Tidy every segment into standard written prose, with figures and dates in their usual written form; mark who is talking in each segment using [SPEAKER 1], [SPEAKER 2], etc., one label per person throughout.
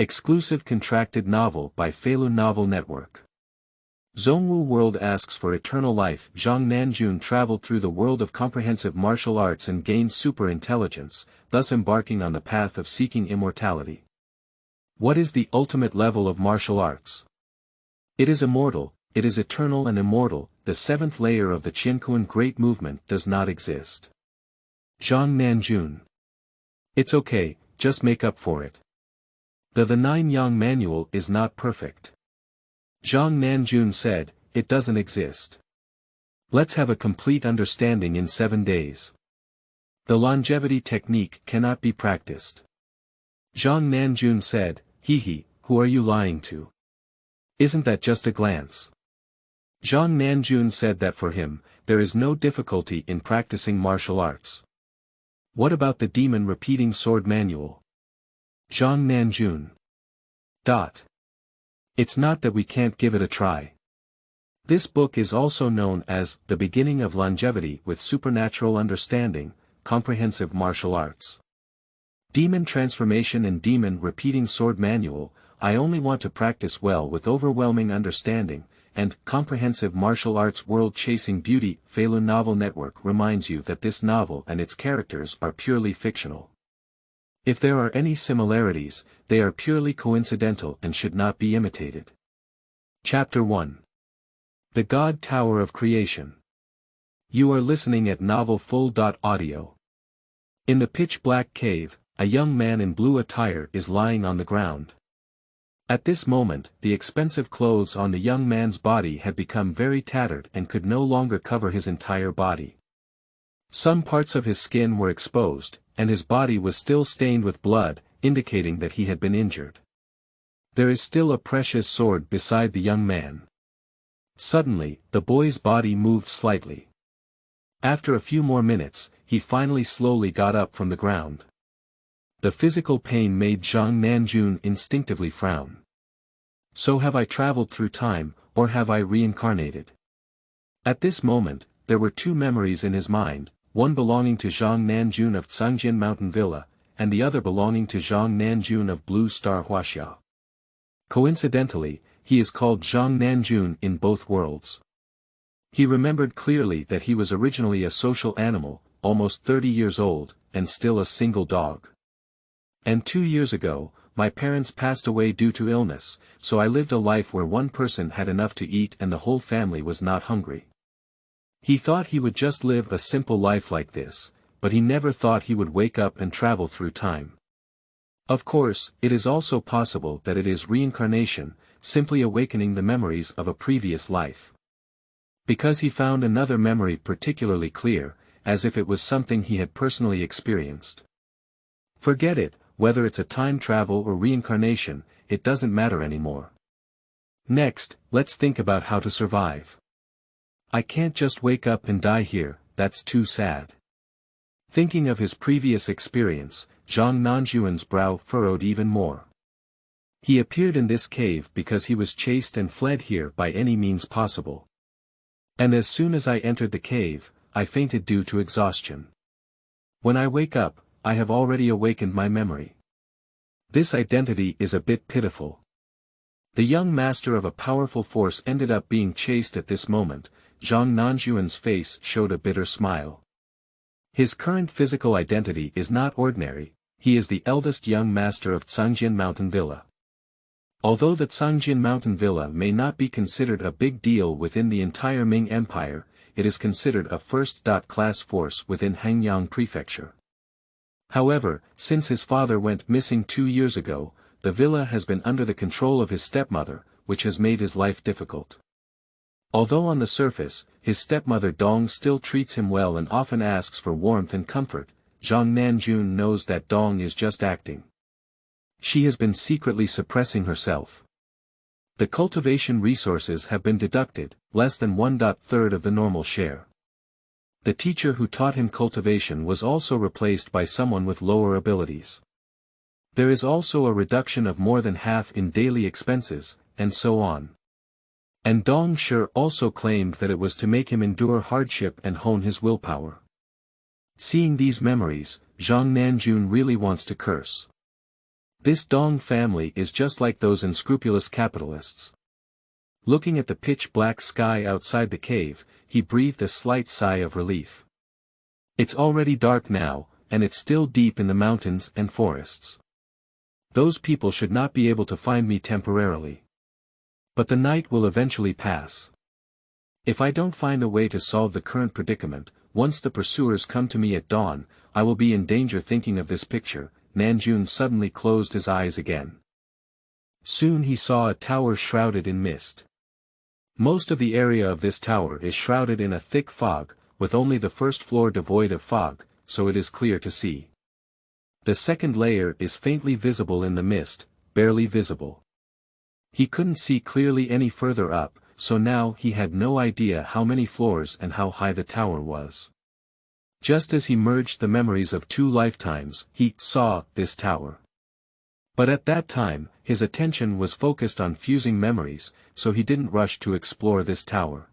[SPEAKER 1] Exclusive contracted novel by Feilu Novel Network. Zongwu World Asks for Eternal Life Zhang Nanjun traveled through the world of comprehensive martial arts and gained super intelligence, thus embarking on the path of seeking immortality. What is the ultimate level of martial arts? It is immortal, it is eternal and immortal. The seventh layer of the Qiankun Great Movement does not exist. Zhang Nanjun. It's okay, just make up for it. The 9-yang manual is not perfect. Zhang Nanjun said, it doesn't exist. Let's have a complete understanding in 7 days. The longevity technique cannot be practiced. Zhang Nanjun said, Hehe, who are you lying to? Isn't that just a glance? Zhang Nanjun said that for him, there is no difficulty in practicing martial arts. What about the demon repeating sword manual? Zhang Nanjun. It's not that we can't give it a try. This book is also known as The Beginning of Longevity with Supernatural Understanding, Comprehensive Martial Arts. Demon Transformation and Demon Repeating Sword Manual. I only want to practice well with overwhelming understanding, and Comprehensive Martial Arts World Chasing Beauty. Feilu Novel Network reminds you that this novel and its characters are purely fictional. If there are any similarities, they are purely coincidental and should not be imitated. Chapter 1. The God Tower of Creation. You are listening at novelfull.audio. In the pitch-black cave, a young man in blue attire is lying on the ground. At this moment, the expensive clothes on the young man's body had become very tattered and could no longer cover his entire body. Some parts of his skin were exposed, and his body was still stained with blood, indicating that he had been injured. There is still a precious sword beside the young man. Suddenly, the boy's body moved slightly. After a few more minutes, he finally slowly got up from the ground. The physical pain made Zhang Nanjun instinctively frown. So have I traveled through time, or have I reincarnated? At this moment, there were two memories in his mind, one belonging to Zhang Nanjun of Cangjin Mountain Villa, and the other belonging to Zhang Nanjun of Blue Star Huaxia. Coincidentally, he is called Zhang Nanjun in both worlds. He remembered clearly that he was originally a social animal, almost 30 years old, and still a single dog. And 2 years ago, my parents passed away due to illness, so I lived a life where one person had enough to eat and the whole family was not hungry. He thought he would just live a simple life like this, but he never thought he would wake up and travel through time. Of course, it is also possible that it is reincarnation, simply awakening the memories of a previous life. Because he found another memory particularly clear, as if it was something he had personally experienced. Forget it, whether it's a time travel or reincarnation, it doesn't matter anymore. Next, let's think about how to survive. I can't just wake up and die here, that's too sad. Thinking of his previous experience, Zhang Nanjun's brow furrowed even more. He appeared in this cave because he was chased and fled here by any means possible. And as soon as I entered the cave, I fainted due to exhaustion. When I wake up, I have already awakened my memory. This identity is a bit pitiful. The young master of a powerful force ended up being chased at this moment. Zhang Nanjun's face showed a bitter smile. His current physical identity is not ordinary, he is the eldest young master of Cangjin Mountain Villa. Although the Cangjin Mountain Villa may not be considered a big deal within the entire Ming Empire, it is considered a first-class force within Hengyang Prefecture. However, since his father went missing 2 years ago, the villa has been under the control of his stepmother, which has made his life difficult. Although on the surface, his stepmother Dong still treats him well and often asks for warmth and comfort, Zhang Nanjun knows that Dong is just acting. She has been secretly suppressing herself. The cultivation resources have been deducted, less than 1/3 of the normal share. The teacher who taught him cultivation was also replaced by someone with lower abilities. There is also a reduction of more than half in daily expenses, and so on. And Dong Shi also claimed that it was to make him endure hardship and hone his willpower. Seeing these memories, Zhang Nanjun really wants to curse. This Dong family is just like those unscrupulous capitalists. Looking at the pitch-black sky outside the cave, he breathed a slight sigh of relief. It's already dark now, and it's still deep in the mountains and forests. Those people should not be able to find me temporarily. But the night will eventually pass. If I don't find a way to solve the current predicament, once the pursuers come to me at dawn, I will be in danger. Thinking of this picture, Nanjun suddenly closed his eyes again. Soon he saw a tower shrouded in mist. Most of the area of this tower is shrouded in a thick fog, with only the first floor devoid of fog, so it is clear to see. The second layer is faintly visible in the mist, barely visible. He couldn't see clearly any further up, so now he had no idea how many floors and how high the tower was. Just as he merged the memories of 2 lifetimes, he saw this tower. But at that time, his attention was focused on fusing memories, so he didn't rush to explore this tower.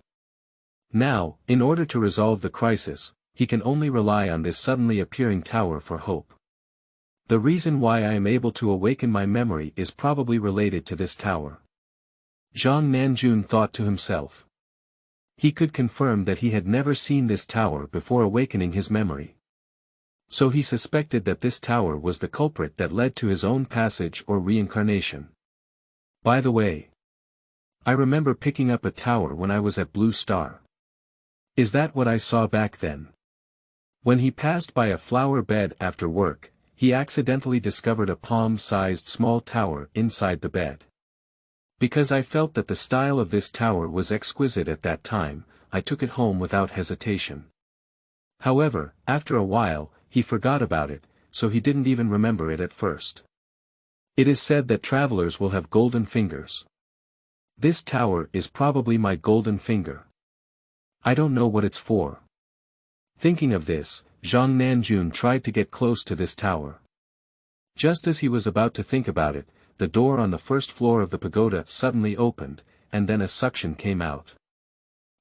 [SPEAKER 1] Now, in order to resolve the crisis, he can only rely on this suddenly appearing tower for hope. The reason why I am able to awaken my memory is probably related to this tower. Zhang Nanjun thought to himself. He could confirm that he had never seen this tower before awakening his memory. So he suspected that this tower was the culprit that led to his own passage or reincarnation. By the way, I remember picking up a tower when I was at Blue Star. Is that what I saw back then? When he passed by a flower bed after work, he accidentally discovered a palm-sized small tower inside the bed. Because I felt that the style of this tower was exquisite at that time, I took it home without hesitation. However, after a while, he forgot about it, so he didn't even remember it at first. It is said that travelers will have golden fingers. This tower is probably my golden finger. I don't know what it's for. Thinking of this, Zhang Nanjun tried to get close to this tower. Just as he was about to think about it, the door on the first floor of the pagoda suddenly opened, and then a suction came out.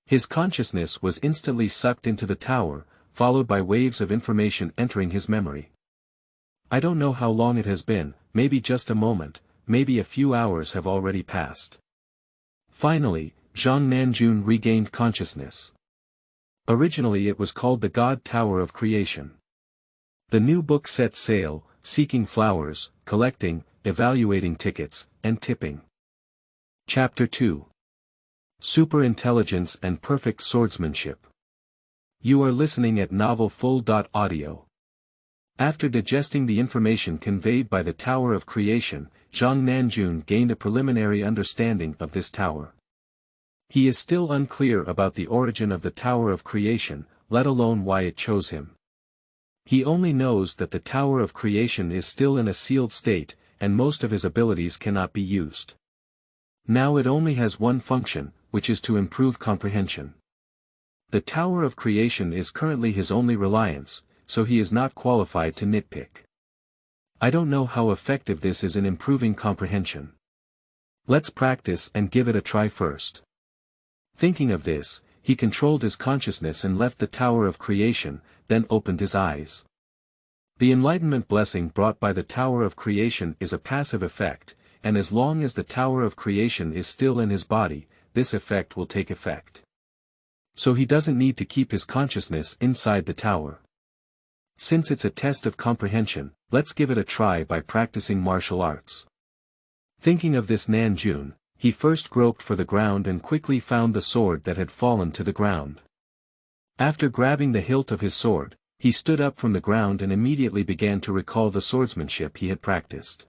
[SPEAKER 1] His consciousness was instantly sucked into the tower, followed by waves of information entering his memory. I don't know how long it has been, maybe just a moment, maybe a few hours have already passed. Finally, Zhang Nanjun regained consciousness. Originally it was called the God Tower of Creation. The new book set sail, seeking flowers, collecting, evaluating tickets, and tipping. Chapter 2. Superintelligence and Perfect Swordsmanship. You are listening at novelfull.audio. After digesting the information conveyed by the Tower of Creation, Zhang Nanjun gained a preliminary understanding of this tower. He is still unclear about the origin of the Tower of Creation, let alone why it chose him. He only knows that the Tower of Creation is still in a sealed state, and most of his abilities cannot be used. Now it only has one function, which is to improve comprehension. The Tower of Creation is currently his only reliance, so he is not qualified to nitpick. I don't know how effective this is in improving comprehension. Let's practice and give it a try first. Thinking of this, he controlled his consciousness and left the Tower of Creation, then opened his eyes. The enlightenment blessing brought by the Tower of Creation is a passive effect, and as long as the Tower of Creation is still in his body, this effect will take effect. So he doesn't need to keep his consciousness inside the tower. Since it's a test of comprehension, let's give it a try by practicing martial arts. Thinking of this Nanjun, he first groped for the ground and quickly found the sword that had fallen to the ground. After grabbing the hilt of his sword, he stood up from the ground and immediately began to recall the swordsmanship he had practiced.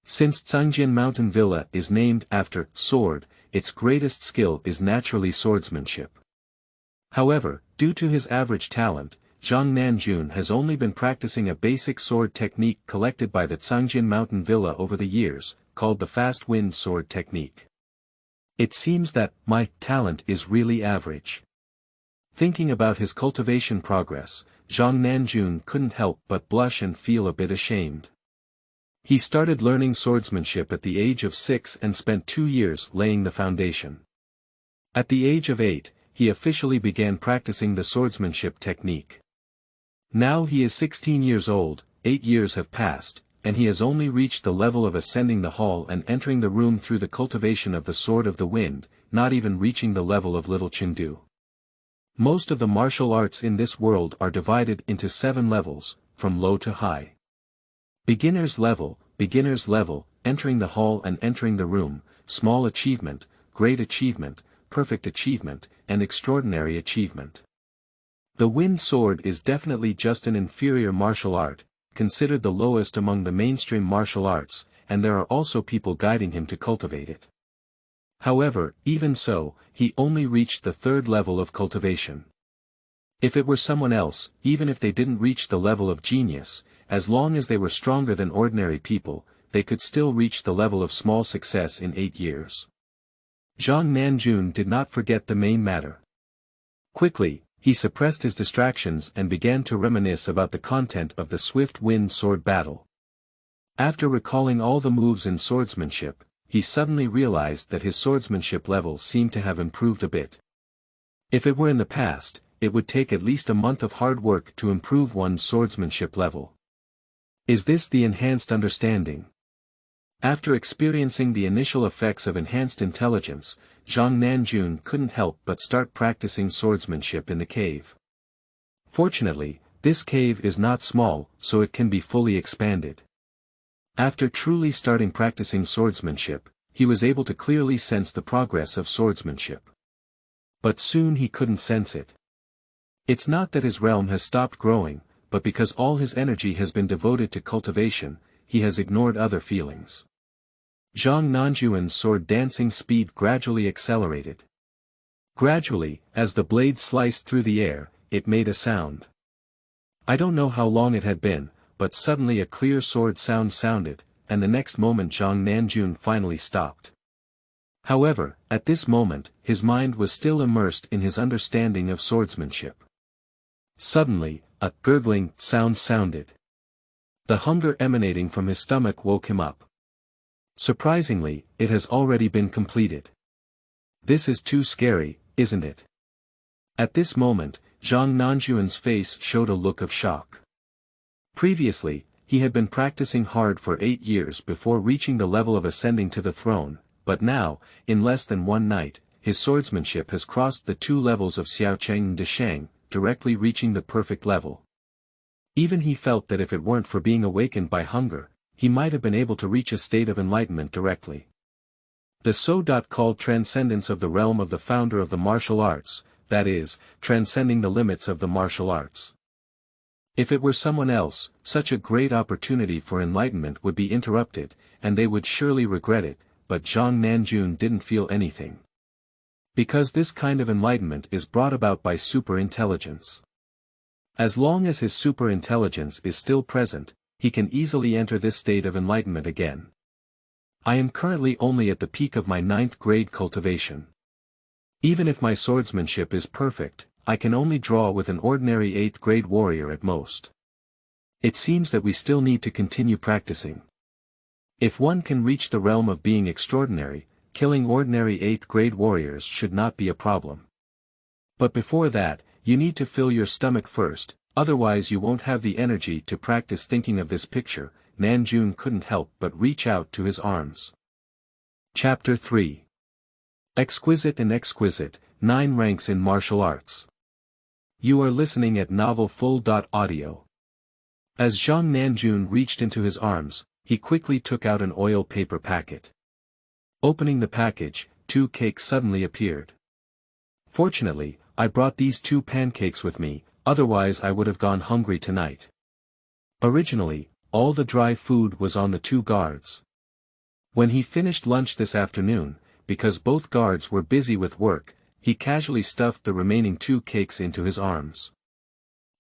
[SPEAKER 1] Since Zhangjian Mountain Villa is named after sword, its greatest skill is naturally swordsmanship. However, due to his average talent, Zhang Nanjun has only been practicing a basic sword technique collected by the Zhangjian Mountain Villa over the years, called the fast wind sword technique. It seems that my talent is really average. Thinking about his cultivation progress, Zhang Nanjun couldn't help but blush and feel a bit ashamed. He started learning swordsmanship at the age of 6 and spent 2 years laying the foundation. At the age of 8, he officially began practicing the swordsmanship technique. Now he is 16 years old, 8 years have passed, and he has only reached the level of ascending the hall and entering the room through the cultivation of the Sword of the Wind, not even reaching the level of Little Chengdu. Most of the martial arts in this world are divided into 7 levels, from low to high. Beginner's level, entering the hall and entering the room, small achievement, great achievement, perfect achievement, and extraordinary achievement. The Wind Sword is definitely just an inferior martial art, considered the lowest among the mainstream martial arts, and there are also people guiding him to cultivate it. However, even so, he only reached the 3rd level of cultivation. If it were someone else, even if they didn't reach the level of genius, as long as they were stronger than ordinary people, they could still reach the level of small success in 8 years. Zhang Nanjun did not forget the main matter. Quickly, he suppressed his distractions and began to reminisce about the content of the Swift Wind Sword battle. After recalling all the moves in swordsmanship, he suddenly realized that his swordsmanship level seemed to have improved a bit. If it were in the past, it would take at least a month of hard work to improve one's swordsmanship level. Is this the enhanced understanding? After experiencing the initial effects of enhanced intelligence, Zhang Nanjun couldn't help but start practicing swordsmanship in the cave. Fortunately, this cave is not small, so it can be fully expanded. After truly starting practicing swordsmanship, he was able to clearly sense the progress of swordsmanship. But soon he couldn't sense it. It's not that his realm has stopped growing, but because all his energy has been devoted to cultivation, he has ignored other feelings. Zhang Nanjun's sword dancing speed gradually accelerated. Gradually, as the blade sliced through the air, it made a sound. I don't know how long it had been, but suddenly a clear sword sound sounded, and the next moment Zhang Nanjun finally stopped. However, at this moment, his mind was still immersed in his understanding of swordsmanship. Suddenly, a gurgling sound sounded. The hunger emanating from his stomach woke him up. Surprisingly, it has already been completed. This is too scary, isn't it? At this moment, Zhang Nanjun's face showed a look of shock. Previously, he had been practicing hard for 8 years before reaching the level of ascending to the throne, but now, in less than one night, his swordsmanship has crossed the 2 levels of Xiaocheng Desheng, directly reaching the perfect level. Even he felt that if it weren't for being awakened by hunger, he might have been able to reach a state of enlightenment directly. The so-called transcendence of the realm of the founder of the martial arts, that is, transcending the limits of the martial arts. If it were someone else, such a great opportunity for enlightenment would be interrupted, and they would surely regret it, but Zhang Nanjun didn't feel anything. Because this kind of enlightenment is brought about by superintelligence. As long as his superintelligence is still present, he can easily enter this state of enlightenment again. I am currently only at the peak of my 9th grade cultivation. Even if my swordsmanship is perfect, I can only draw with an ordinary 8th grade warrior at most. It seems that we still need to continue practicing. If one can reach the realm of being extraordinary, killing ordinary 8th grade warriors should not be a problem. But before that, you need to fill your stomach first, otherwise you won't have the energy to practice. Thinking of this picture, Nanjun couldn't help but reach out to his arms. Chapter 3. Exquisite and Exquisite, 9 ranks in martial arts. You are listening at novelfull.audio. As Zhang Nanjun reached into his arms, he quickly took out an oil paper packet. Opening the package, 2 cakes suddenly appeared. Fortunately, I brought these 2 pancakes with me, otherwise I would have gone hungry tonight. Originally, all the dry food was on the 2 guards. When he finished lunch this afternoon, because both guards were busy with work, he casually stuffed the remaining 2 cakes into his arms.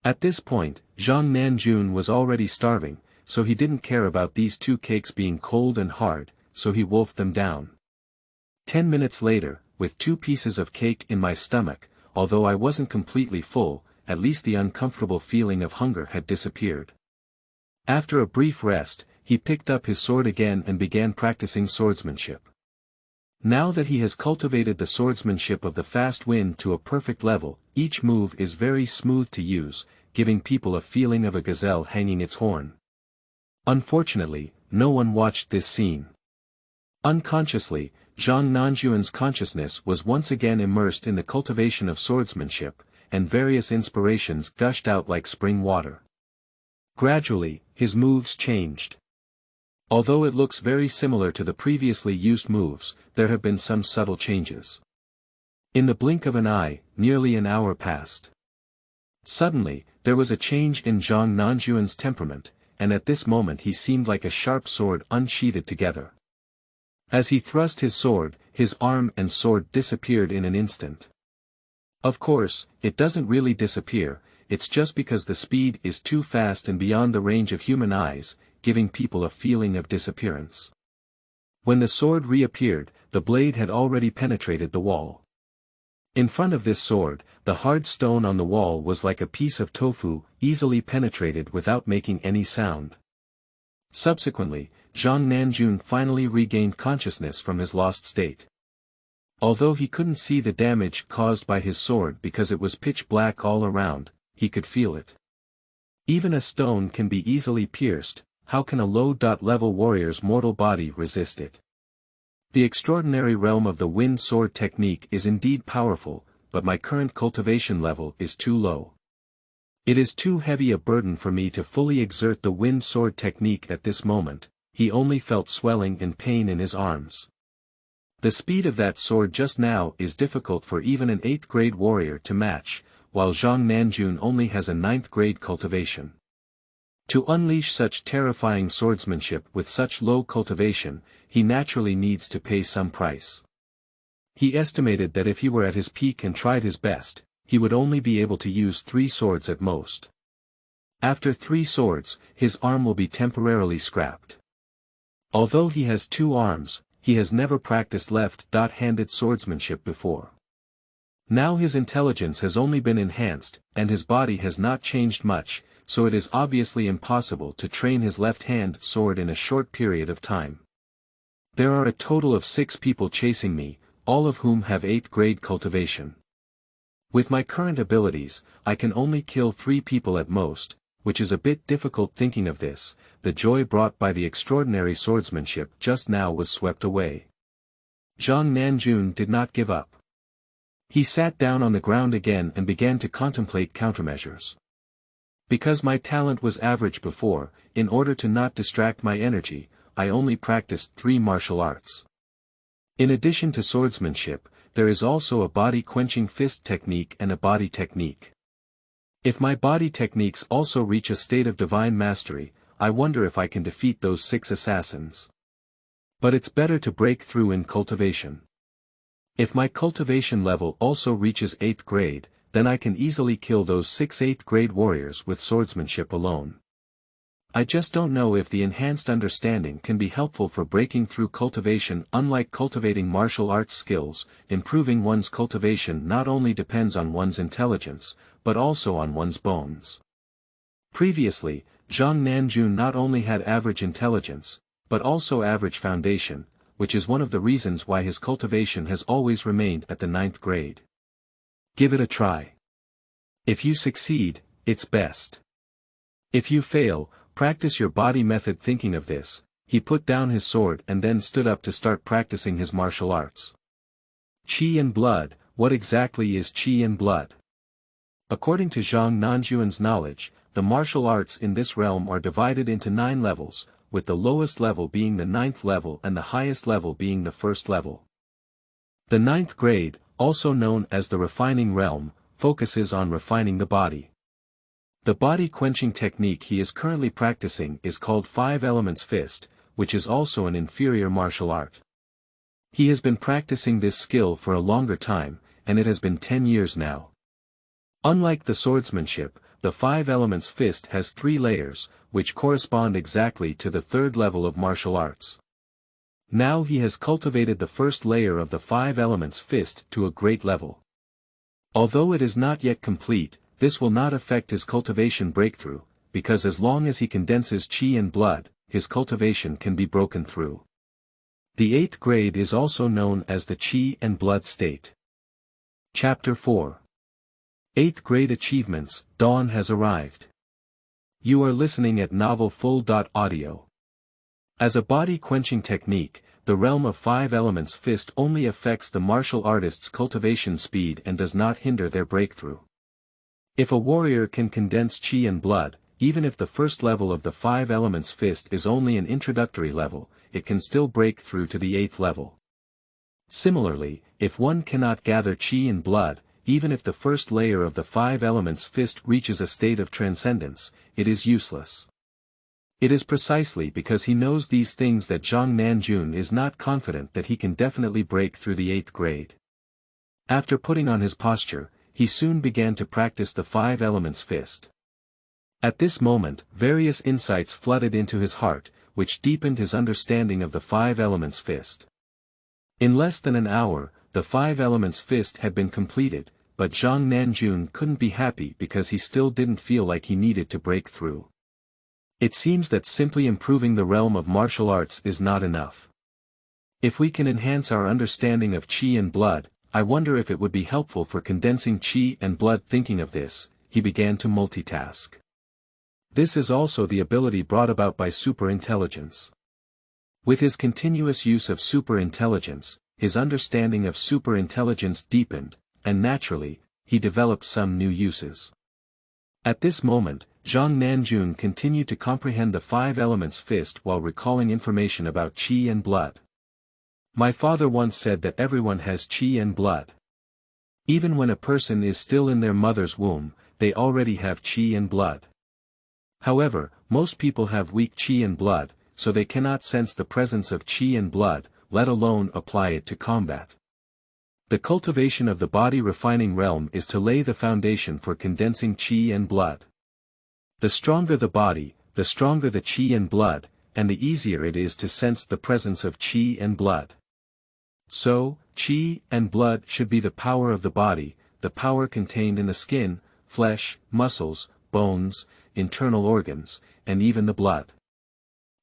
[SPEAKER 1] At this point, Zhang Nanjun was already starving, so he didn't care about these 2 cakes being cold and hard, so he wolfed them down. 10 minutes later, with 2 pieces of cake in my stomach, although I wasn't completely full, at least the uncomfortable feeling of hunger had disappeared. After a brief rest, he picked up his sword again and began practicing swordsmanship. Now that he has cultivated the swordsmanship of the fast wind to a perfect level, each move is very smooth to use, giving people a feeling of a gazelle hanging its horn. Unfortunately, no one watched this scene. Unconsciously, Zhang Nanjun's consciousness was once again immersed in the cultivation of swordsmanship, and various inspirations gushed out like spring water. Gradually, his moves changed. Although it looks very similar to the previously used moves, there have been some subtle changes. In the blink of an eye, nearly an hour passed. Suddenly, there was a change in Zhang Nanjun's temperament, and at this moment he seemed like a sharp sword unsheathed together. As he thrust his sword, his arm and sword disappeared in an instant. Of course, it doesn't really disappear, it's just because the speed is too fast and beyond the range of human eyes, giving people a feeling of disappearance. When the sword reappeared, the blade had already penetrated the wall. In front of this sword, the hard stone on the wall was like a piece of tofu, easily penetrated without making any sound. Subsequently, Zhang Nanjun finally regained consciousness from his lost state. Although he couldn't see the damage caused by his sword because it was pitch black all around, he could feel it. Even a stone can be easily pierced, how can a low-level warrior's mortal body resist it? The extraordinary realm of the wind sword technique is indeed powerful, but my current cultivation level is too low. It is too heavy a burden for me to fully exert the wind sword technique at this moment. He only felt swelling and pain in his arms. The speed of that sword just now is difficult for even an 8th grade warrior to match, while Zhang Nanjun only has a 9th grade cultivation. To unleash such terrifying swordsmanship with such low cultivation, he naturally needs to pay some price. He estimated that if he were at his peak and tried his best, he would only be able to use 3 swords at most. After 3 swords, his arm will be temporarily scrapped. Although he has 2 arms, he has never practiced left-handed swordsmanship before. Now his intelligence has only been enhanced, and his body has not changed much, so it is obviously impossible to train his left-hand sword in a short period of time. There are a total of 6 people chasing me, all of whom have 8th grade cultivation. With my current abilities, I can only kill 3 people at most, which is a bit difficult. Thinking of this, the joy brought by the extraordinary swordsmanship just now was swept away. Zhang Nanjun did not give up. He sat down on the ground again and began to contemplate countermeasures. Because my talent was average before, in order to not distract my energy, I only practiced 3 martial arts. In addition to swordsmanship, there is also a body-quenching fist technique and a body technique. If my body techniques also reach a state of divine mastery, I wonder if I can defeat those 6 assassins. But it's better to break through in cultivation. If my cultivation level also reaches 8th grade, then I can easily kill those 6 8th grade warriors with swordsmanship alone. I just don't know if the enhanced understanding can be helpful for breaking through cultivation. Unlike cultivating martial arts skills, improving one's cultivation not only depends on one's intelligence, but also on one's bones. Previously, Zhang Nanjun not only had average intelligence, but also average foundation, which is one of the reasons why his cultivation has always remained at the 9th grade. Give it a try. If you succeed, it's best. If you fail, practice your body method. Thinking of this, he put down his sword and then stood up to start practicing his martial arts. Qi and blood. What exactly is qi and blood? According to Zhang Nanjun's knowledge, the martial arts in this realm are divided into 9 levels, with the lowest level being the 9th level and the highest level being the 1st level. The 9th grade, also known as the refining realm, focuses on refining the body. The body-quenching technique he is currently practicing is called 5 Elements Fist, which is also an inferior martial art. He has been practicing this skill for a longer time, and it has been 10 years now. Unlike the swordsmanship, the 5 Elements Fist has 3 layers, which correspond exactly to the 3rd level of martial arts. Now he has cultivated the 1st layer of the 5 Elements Fist to a great level. Although it is not yet complete, this will not affect his cultivation breakthrough, because as long as he condenses qi and blood, his cultivation can be broken through. The 8th grade is also known as the qi and blood state. Chapter 4. 8th grade achievements. Dawn has arrived. You are listening at Novel Full.audio. As a body-quenching technique, the realm of 5 elements fist only affects the martial artist's cultivation speed and does not hinder their breakthrough. If a warrior can condense qi and blood, even if the first level of the 5 elements fist is only an introductory level, it can still break through to the 8th level. Similarly, if one cannot gather qi and blood, even if the first layer of the 5 elements fist reaches a state of transcendence, it is useless. It is precisely because he knows these things that Zhang Nanjun is not confident that he can definitely break through the 8th grade. After putting on his posture, he soon began to practice the 5 elements fist. At this moment, various insights flooded into his heart, which deepened his understanding of the 5 elements fist. In less than an hour, the 5 elements fist had been completed, but Zhang Nanjun couldn't be happy because he still didn't feel like he needed to break through. It seems that simply improving the realm of martial arts is not enough. If we can enhance our understanding of qi and blood, I wonder if it would be helpful for condensing qi and blood. Thinking of this, he began to multitask. This is also the ability brought about by superintelligence. With his continuous use of superintelligence, his understanding of superintelligence deepened, and naturally, he developed some new uses. At this moment, Zhang Nanjun continued to comprehend the 5 elements fist while recalling information about qi and blood. My father once said that everyone has qi and blood. Even when a person is still in their mother's womb, they already have qi and blood. However, most people have weak qi and blood, so they cannot sense the presence of qi and blood, let alone apply it to combat. The cultivation of the body refining realm is to lay the foundation for condensing qi and blood. The stronger the body, the stronger the qi and blood, and the easier it is to sense the presence of qi and blood. So, qi and blood should be the power of the body, the power contained in the skin, flesh, muscles, bones, internal organs, and even the blood.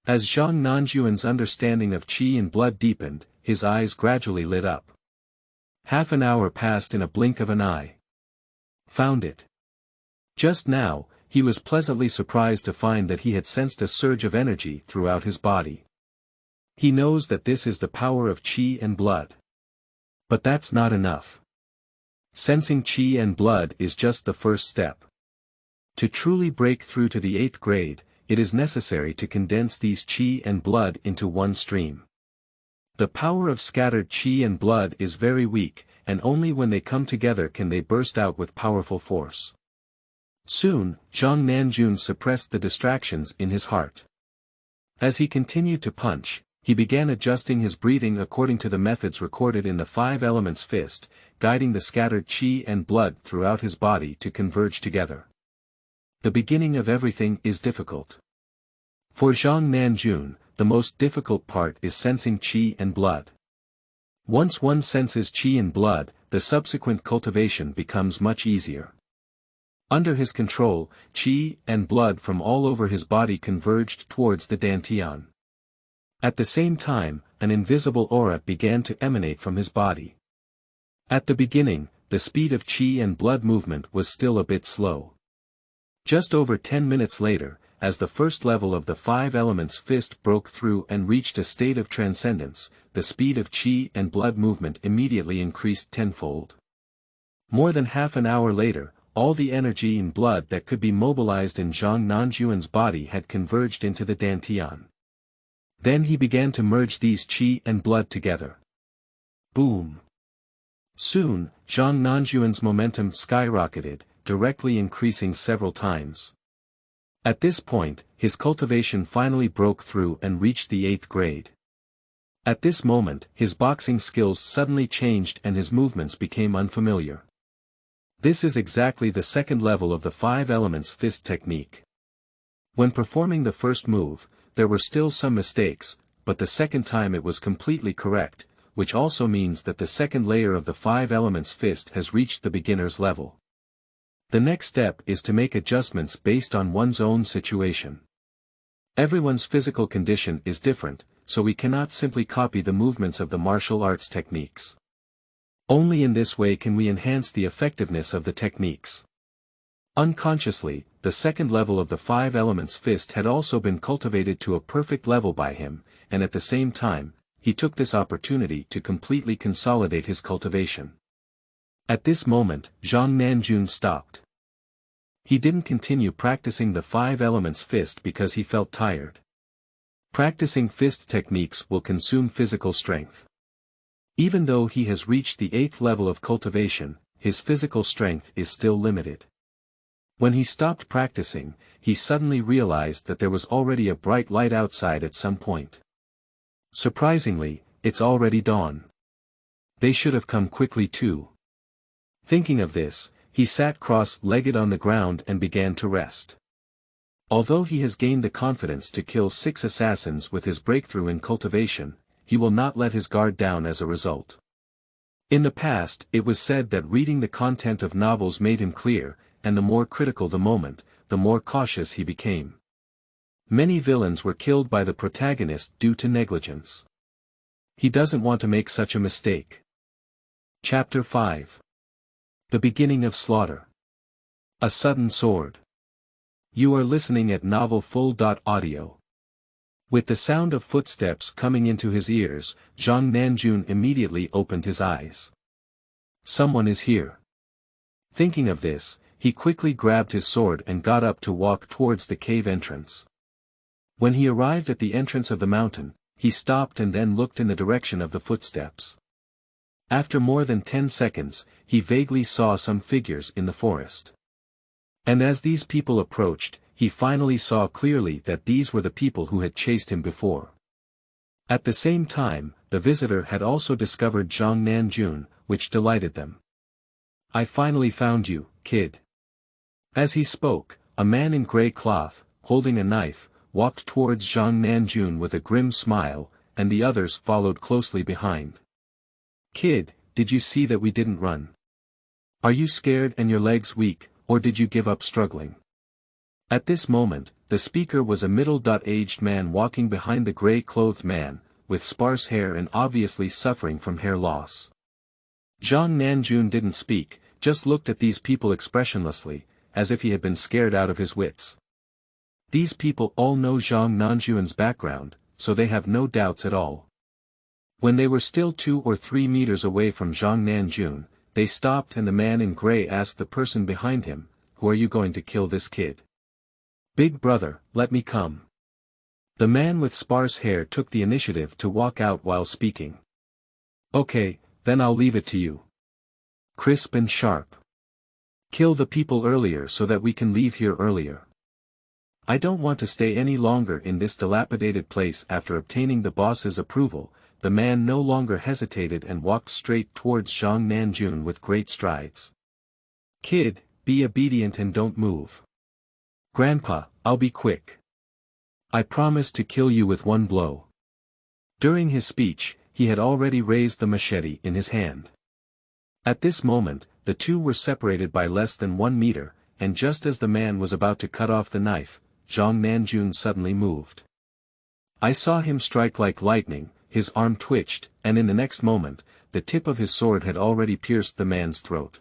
[SPEAKER 1] As Zhang Nanjun's understanding of qi and blood deepened, his eyes gradually lit up. Half an hour passed in a blink of an eye. Found it. Just now, he was pleasantly surprised to find that he had sensed a surge of energy throughout his body. He knows that this is the power of qi and blood. But that's not enough. Sensing qi and blood is just the first step. To truly break through to the 8th grade, it is necessary to condense these qi and blood into one stream. The power of scattered qi and blood is very weak, and only when they come together can they burst out with powerful force. Soon, Zhang Nanjun suppressed the distractions in his heart. As he continued to punch, he began adjusting his breathing according to the methods recorded in the 5 elements fist, guiding the scattered qi and blood throughout his body to converge together. The beginning of everything is difficult. For Zhang Nanjun, the most difficult part is sensing qi and blood. Once one senses qi and blood, the subsequent cultivation becomes much easier. Under his control, qi and blood from all over his body converged towards the dantian. At the same time, an invisible aura began to emanate from his body. At the beginning, the speed of qi and blood movement was still a bit slow. Just over 10 minutes later, as the first level of the 5 elements fist broke through and reached a state of transcendence, the speed of qi and blood movement immediately increased tenfold. More than half an hour later, all the energy and blood that could be mobilized in Zhang Nanjun's body had converged into the dantian. Then he began to merge these qi and blood together. Boom! Soon, Zhang Nanjun's momentum skyrocketed, directly increasing several times. At this point, his cultivation finally broke through and reached the 8th grade. At this moment, his boxing skills suddenly changed and his movements became unfamiliar. This is exactly the second level of the 5 elements fist technique. When performing the first move, there were still some mistakes, but the second time it was completely correct, which also means that the second layer of the 5 elements fist has reached the beginner's level. The next step is to make adjustments based on one's own situation. Everyone's physical condition is different, so we cannot simply copy the movements of the martial arts techniques. Only in this way can we enhance the effectiveness of the techniques. Unconsciously, the second level of the five elements fist had also been cultivated to a perfect level by him, and at the same time, he took this opportunity to completely consolidate his cultivation. At this moment, Zhang Nanjun stopped. He didn't continue practicing the five elements fist because he felt tired. Practicing fist techniques will consume physical strength. Even though he has reached the 8th level of cultivation, his physical strength is still limited. When he stopped practicing, he suddenly realized that there was already a bright light outside at some point. Surprisingly, it's already dawn. They should have come quickly too. Thinking of this, he sat cross-legged on the ground and began to rest. Although he has gained the confidence to kill 6 assassins with his breakthrough in cultivation, he will not let his guard down as a result. In the past, it was said that reading the content of novels made him clear, and the more critical the moment, the more cautious he became. Many villains were killed by the protagonist due to negligence. He doesn't want to make such a mistake. Chapter 5. The Beginning of Slaughter. A Sudden Sword. You are listening at novelfull.audio. With the sound of footsteps coming into his ears, Zhang Nanjun immediately opened his eyes. Someone is here. Thinking of this, he quickly grabbed his sword and got up to walk towards the cave entrance. When he arrived at the entrance of the mountain, he stopped and then looked in the direction of the footsteps. After more than 10 seconds, he vaguely saw some figures in the forest. And as these people approached, he finally saw clearly that these were the people who had chased him before. At the same time, the visitor had also discovered Zhang Nanjun, which delighted them. I finally found you, kid. As he spoke, a man in grey cloth, holding a knife, walked towards Zhang Nanjun with a grim smile, and the others followed closely behind. Kid, did you see that we didn't run? Are you scared and your legs weak, or did you give up struggling? At this moment, the speaker was a middle-aged man walking behind the grey-clothed man, with sparse hair and obviously suffering from hair loss. Zhang Nanjun didn't speak, just looked at these people expressionlessly, as if he had been scared out of his wits. These people all know Zhang Nanjun's background, so they have no doubts at all. When they were still 2 or 3 meters away from Zhang Nanjun, they stopped and the man in grey asked the person behind him, "Who are you going to kill this kid?" "Big brother, let me come." The man with sparse hair took the initiative to walk out while speaking. "Okay, then I'll leave it to you. Crisp and sharp. Kill the people earlier so that we can leave here earlier. I don't want to stay any longer in this dilapidated place." After obtaining the boss's approval, the man no longer hesitated and walked straight towards Zhang Nanjun with great strides. "Kid, be obedient and don't move. Grandpa, I'll be quick. I promise to kill you with one blow." During his speech, he had already raised the machete in his hand. At this moment, the two were separated by less than 1 meter, and just as the man was about to cut off the knife, Zhang Nanjun suddenly moved. I saw him strike like lightning, his arm twitched, and in the next moment, the tip of his sword had already pierced the man's throat.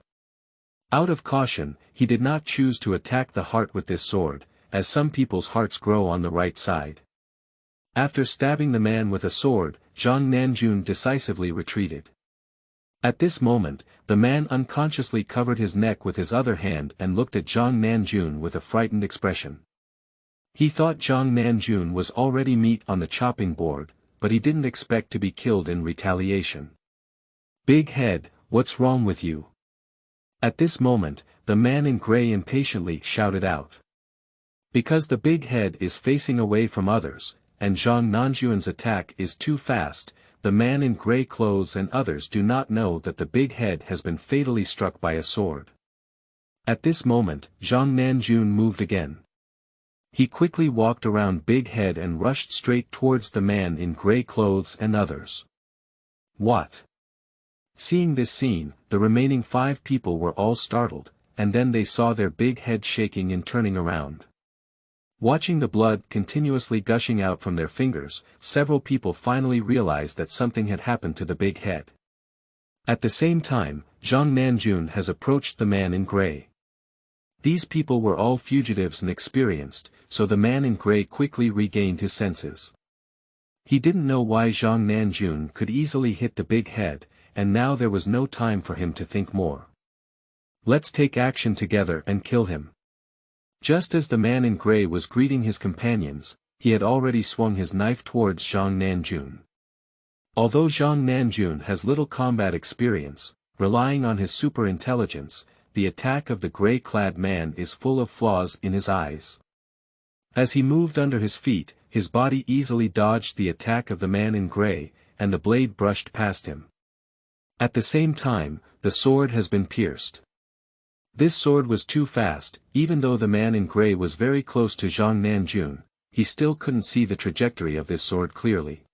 [SPEAKER 1] Out of caution, he did not choose to attack the heart with this sword, as some people's hearts grow on the right side. After stabbing the man with a sword, Zhang Nanjun decisively retreated. At this moment, the man unconsciously covered his neck with his other hand and looked at Zhang Nanjun with a frightened expression. He thought Zhang Nanjun was already meat on the chopping board, but he didn't expect to be killed in retaliation. "Big head, what's wrong with you?" At this moment, the man in grey impatiently shouted out. Because the big head is facing away from others, and Zhang Nanjun's attack is too fast, the man in grey clothes and others do not know that the big head has been fatally struck by a sword. At this moment, Zhang Nanjun moved again. He quickly walked around Big Head and rushed straight towards the man in grey clothes and others. What? Seeing this scene, the remaining 5 people were all startled, and then they saw their big head shaking and turning around. Watching the blood continuously gushing out from their fingers, several people finally realized that something had happened to the big head. At the same time, Zhang Nanjun has approached the man in grey. These people were all fugitives and experienced, so the man in gray quickly regained his senses. He didn't know why Zhang Nanjun could easily hit the big head, and now there was no time for him to think more. Let's take action together and kill him. Just as the man in gray was greeting his companions, he had already swung his knife towards Zhang Nanjun. Although Zhang Nanjun has little combat experience, relying on his super intelligence, the attack of the gray-clad man is full of flaws in his eyes. As he moved under his feet, his body easily dodged the attack of the man in gray, and the blade brushed past him. At the same time, the sword has been pierced. This sword was too fast. Even though the man in gray was very close to Zhang Nanjun, he still couldn't see the trajectory of this sword clearly.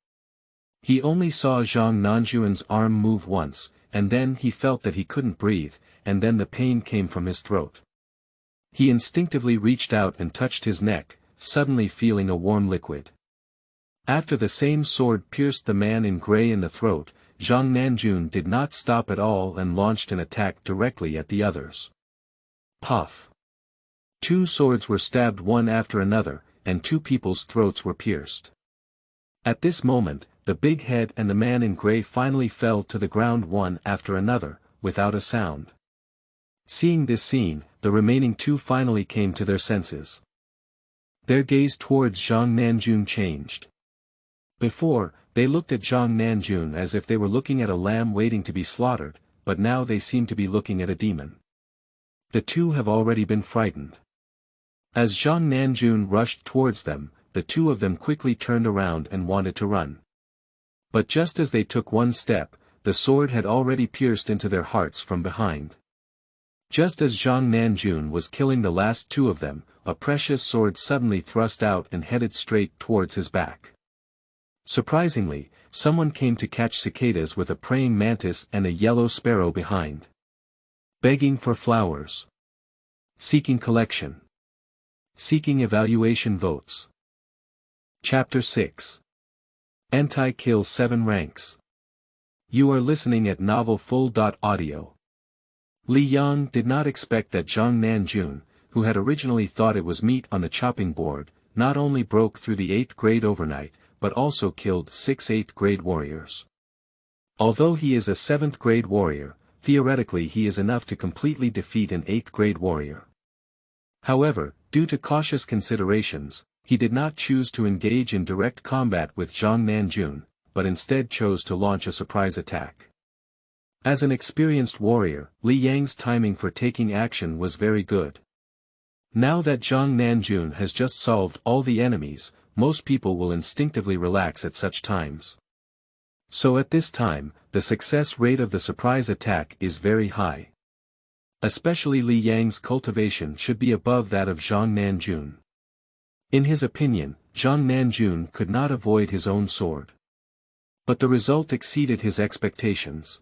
[SPEAKER 1] He only saw Zhang Nanjun's arm move once, and then he felt that he couldn't breathe, and then the pain came from his throat. He instinctively reached out and touched his neck, suddenly feeling a warm liquid. After the same sword pierced the man in gray in the throat, Zhang Nanjun did not stop at all and launched an attack directly at the others. Puff! 2 swords were stabbed one after another, and 2 people's throats were pierced. At this moment, the big head and the man in gray finally fell to the ground one after another, without a sound. Seeing this scene, the remaining 2 finally came to their senses. Their gaze towards Zhang Nanjun changed. Before, they looked at Zhang Nanjun as if they were looking at a lamb waiting to be slaughtered, but now they seem to be looking at a demon. The 2 have already been frightened. As Zhang Nanjun rushed towards them, the 2 of them quickly turned around and wanted to run. But just as they took one step, the sword had already pierced into their hearts from behind. Just as Zhang Nanjun was killing the last 2 of them, a precious sword suddenly thrust out and headed straight towards his back. Surprisingly, someone came to catch cicadas with a praying mantis and a yellow sparrow behind. Begging for flowers. Seeking collection. Seeking evaluation votes. Chapter 6. Anti-Kill 7 Ranks. You are listening at novelfull.audio. Li Yang did not expect that Zhang Nanjun, who had originally thought it was meat on the chopping board, not only broke through the 8th grade overnight, but also killed 6 8th grade warriors. Although he is a 7th grade warrior, theoretically he is enough to completely defeat an 8th grade warrior. However, due to cautious considerations, he did not choose to engage in direct combat with Zhang Nanjun, but instead chose to launch a surprise attack. As an experienced warrior, Li Yang's timing for taking action was very good. Now that Zhang Nanjun has just solved all the enemies, most people will instinctively relax at such times. So at this time, the success rate of the surprise attack is very high. Especially Li Yang's cultivation should be above that of Zhang Nanjun. In his opinion, Zhang Nanjun could not avoid his own sword. But the result exceeded his expectations.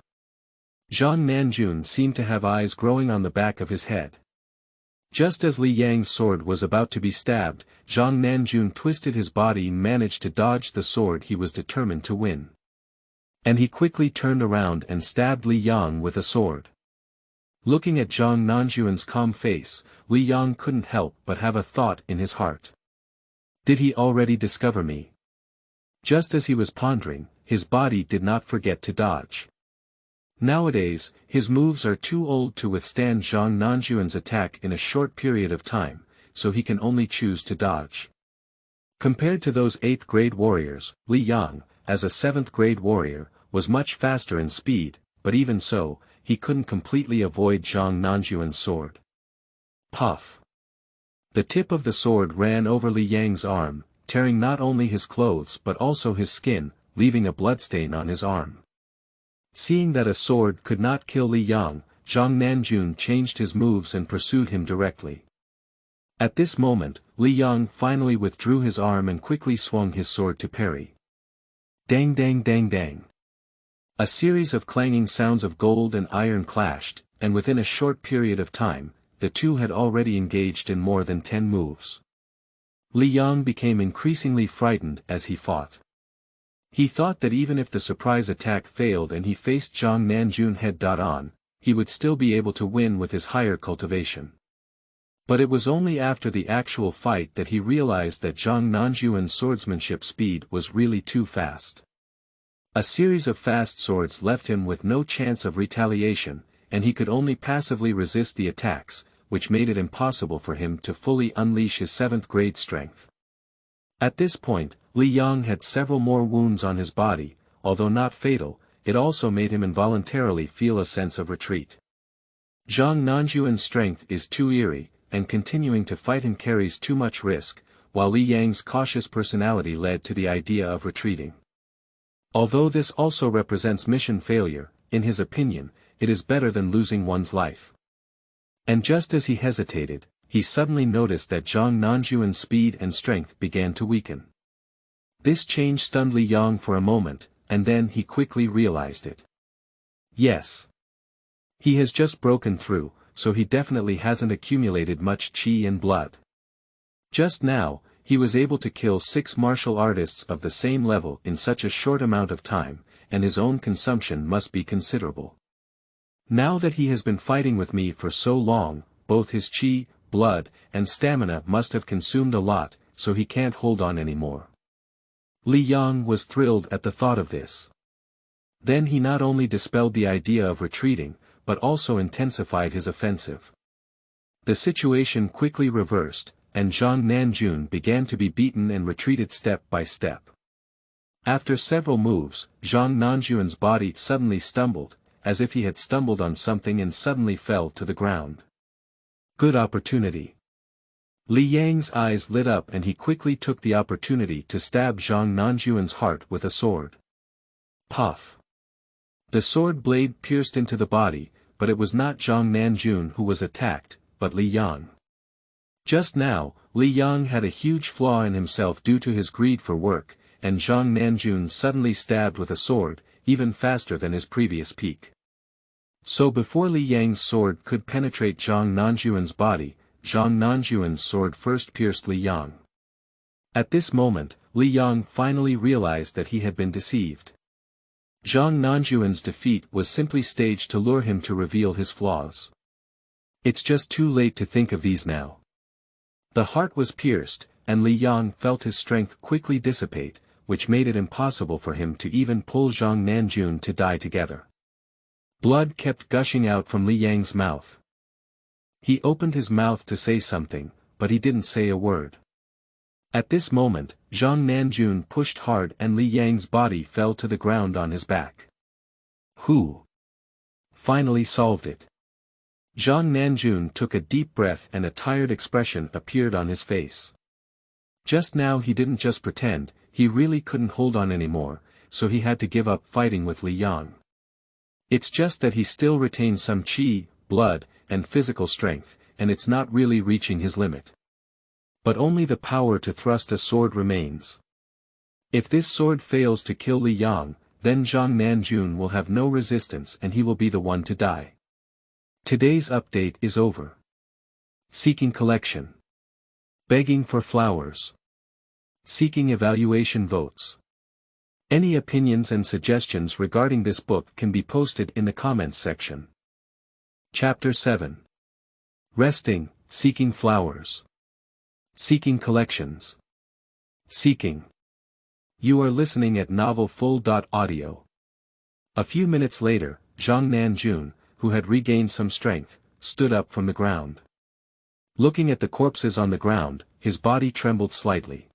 [SPEAKER 1] Zhang Nanjun seemed to have eyes growing on the back of his head. Just as Li Yang's sword was about to be stabbed, Zhang Nanjun twisted his body and managed to dodge the sword he was determined to win. And he quickly turned around and stabbed Li Yang with a sword. Looking at Zhang Nanjun's calm face, Li Yang couldn't help but have a thought in his heart. Did he already discover me? Just as he was pondering, his body did not forget to dodge. Nowadays, his moves are too old to withstand Zhang Nanjun's attack in a short period of time, so he can only choose to dodge. Compared to those 8th grade warriors, Li Yang, as a 7th grade warrior, was much faster in speed, but even so, he couldn't completely avoid Zhang Nanjun's sword. Puff! The tip of the sword ran over Li Yang's arm, tearing not only his clothes but also his skin, leaving a bloodstain on his arm. Seeing that a sword could not kill Li Yang, Zhang Nanjun changed his moves and pursued him directly. At this moment, Li Yang finally withdrew his arm and quickly swung his sword to parry. Dang dang dang dang. A series of clanging sounds of gold and iron clashed, and within a short period of time, the 2 had already engaged in more than 10 moves. Li Yang became increasingly frightened as he fought. He thought that even if the surprise attack failed and he faced Zhang Nanjun head-on, he would still be able to win with his higher cultivation. But it was only after the actual fight that he realized that Zhang Nanjun's swordsmanship speed was really too fast. A series of fast swords left him with no chance of retaliation, and he could only passively resist the attacks, which made it impossible for him to fully unleash his 7th grade strength. At this point, Li Yang had several more wounds on his body, although not fatal. It also made him involuntarily feel a sense of retreat. Zhang Nanjun's strength is too eerie, and continuing to fight him carries too much risk, while Li Yang's cautious personality led to the idea of retreating. Although this also represents mission failure, in his opinion, it is better than losing one's life. And just as he hesitated, he suddenly noticed that Zhang Nanjun's speed and strength began to weaken. This change stunned Li Yang for a moment, and then he quickly realized it. Yes. He has just broken through, so he definitely hasn't accumulated much qi and blood. Just now, he was able to kill 6 martial artists of the same level in such a short amount of time, and his own consumption must be considerable. Now that he has been fighting with me for so long, both his qi, blood, and stamina must have consumed a lot, so he can't hold on anymore. Li Yang was thrilled at the thought of this. Then he not only dispelled the idea of retreating, but also intensified his offensive. The situation quickly reversed, and Zhang Nanjun began to be beaten and retreated step by step. After several moves, Zhang Nanjun's body suddenly stumbled, as if he had stumbled on something and suddenly fell to the ground. Good opportunity. Li Yang's eyes lit up and he quickly took the opportunity to stab Zhang Nanjun's heart with a sword. Puff. The sword blade pierced into the body, but it was not Zhang Nanjun who was attacked, but Li Yang. Just now, Li Yang had a huge flaw in himself due to his greed for work, and Zhang Nanjun suddenly stabbed with a sword, even faster than his previous peak. So before Li Yang's sword could penetrate Zhang Nanjun's body, Zhang Nanjun's sword first pierced Li Yang. At this moment, Li Yang finally realized that he had been deceived. Zhang Nanjun's defeat was simply staged to lure him to reveal his flaws. It's just too late to think of these now. The heart was pierced, and Li Yang felt his strength quickly dissipate, which made it impossible for him to even pull Zhang Nanjun to die together. Blood kept gushing out from Li Yang's mouth. He opened his mouth to say something, but he didn't say a word. At this moment, Zhang Nanjun pushed hard and Li Yang's body fell to the ground on his back. Who? Finally solved it. Zhang Nanjun took a deep breath and a tired expression appeared on his face. Just now he didn't just pretend, he really couldn't hold on anymore, so he had to give up fighting with Li Yang. It's just that he still retains some qi, blood, and physical strength, and it's not really reaching his limit. But only the power to thrust a sword remains. If this sword fails to kill Li Yang, then Zhang Nanjun will have no resistance and he will be the one to die. Today's update is over. Seeking collection. Begging for flowers. Seeking evaluation votes. Any opinions and suggestions regarding this book can be posted in the comments section. Chapter 7. Resting, Seeking Flowers. Seeking Collections. Seeking. You are listening at novelfull.audio. A few minutes later, Zhang Nanjun, who had regained some strength, stood up from the ground. Looking at the corpses on the ground, his body trembled slightly.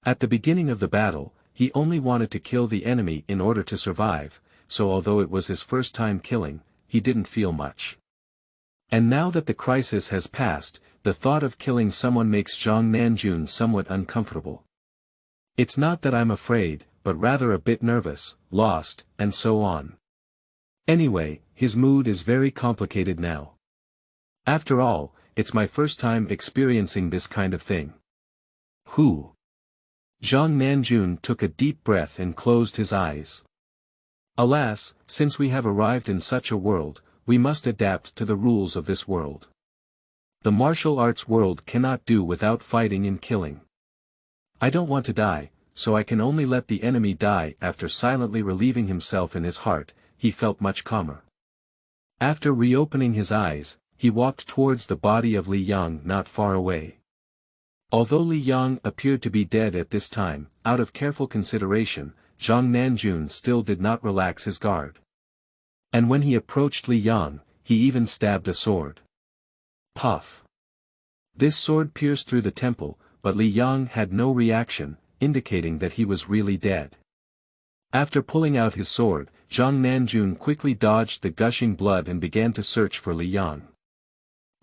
[SPEAKER 1] At the beginning of the battle, he only wanted to kill the enemy in order to survive, so although it was his first time killing, he didn't feel much. And now that the crisis has passed, the thought of killing someone makes Zhang Nanjun somewhat uncomfortable. It's not that I'm afraid, but rather a bit nervous, lost, and so on. Anyway, his mood is very complicated now. After all, it's my first time experiencing this kind of thing. Who? Zhang Nanjun took a deep breath and closed his eyes. Alas, since we have arrived in such a world, we must adapt to the rules of this world. The martial arts world cannot do without fighting and killing. I don't want to die, so I can only let the enemy die. After silently relieving himself in his heart, he felt much calmer. After reopening his eyes, he walked towards the body of Li Yang not far away. Although Li Yang appeared to be dead at this time, out of careful consideration, Zhang Nanjun still did not relax his guard. And when he approached Li Yang, he even stabbed a sword. Puff! This sword pierced through the temple, but Li Yang had no reaction, indicating that he was really dead. After pulling out his sword, Zhang Nanjun quickly dodged the gushing blood and began to search for Li Yang.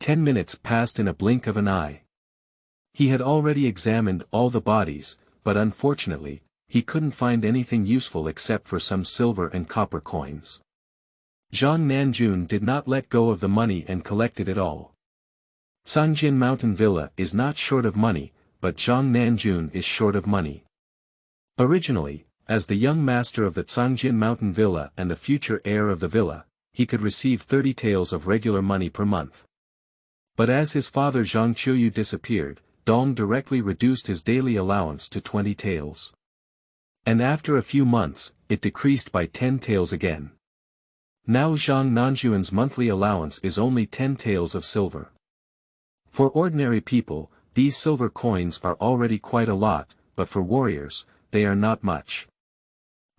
[SPEAKER 1] 10 minutes passed in a blink of an eye. He had already examined all the bodies, but unfortunately, he couldn't find anything useful except for some silver and copper coins. Zhang Nanjun did not let go of the money and collected it all. Cangjin Mountain Villa is not short of money, but Zhang Nanjun is short of money. Originally, as the young master of the Cangjin Mountain Villa and the future heir of the villa, he could receive 30 taels of regular money per month. But as his father Zhang Qiuyu disappeared, Dong directly reduced his daily allowance to 20 taels. And after a few months, it decreased by 10 taels again. Now Zhang Nanjun's monthly allowance is only 10 taels of silver. For ordinary people, these silver coins are already quite a lot, but for warriors, they are not much.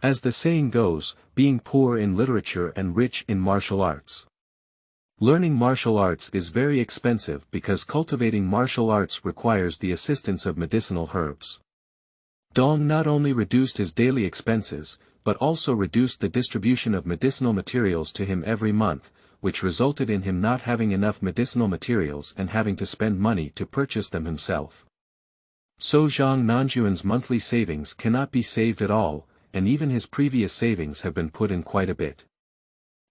[SPEAKER 1] As the saying goes, being poor in literature and rich in martial arts. Learning martial arts is very expensive because cultivating martial arts requires the assistance of medicinal herbs. Dong not only reduced his daily expenses, but also reduced the distribution of medicinal materials to him every month, which resulted in him not having enough medicinal materials and having to spend money to purchase them himself. So Zhang Nanjun's monthly savings cannot be saved at all, and even his previous savings have been put in quite a bit.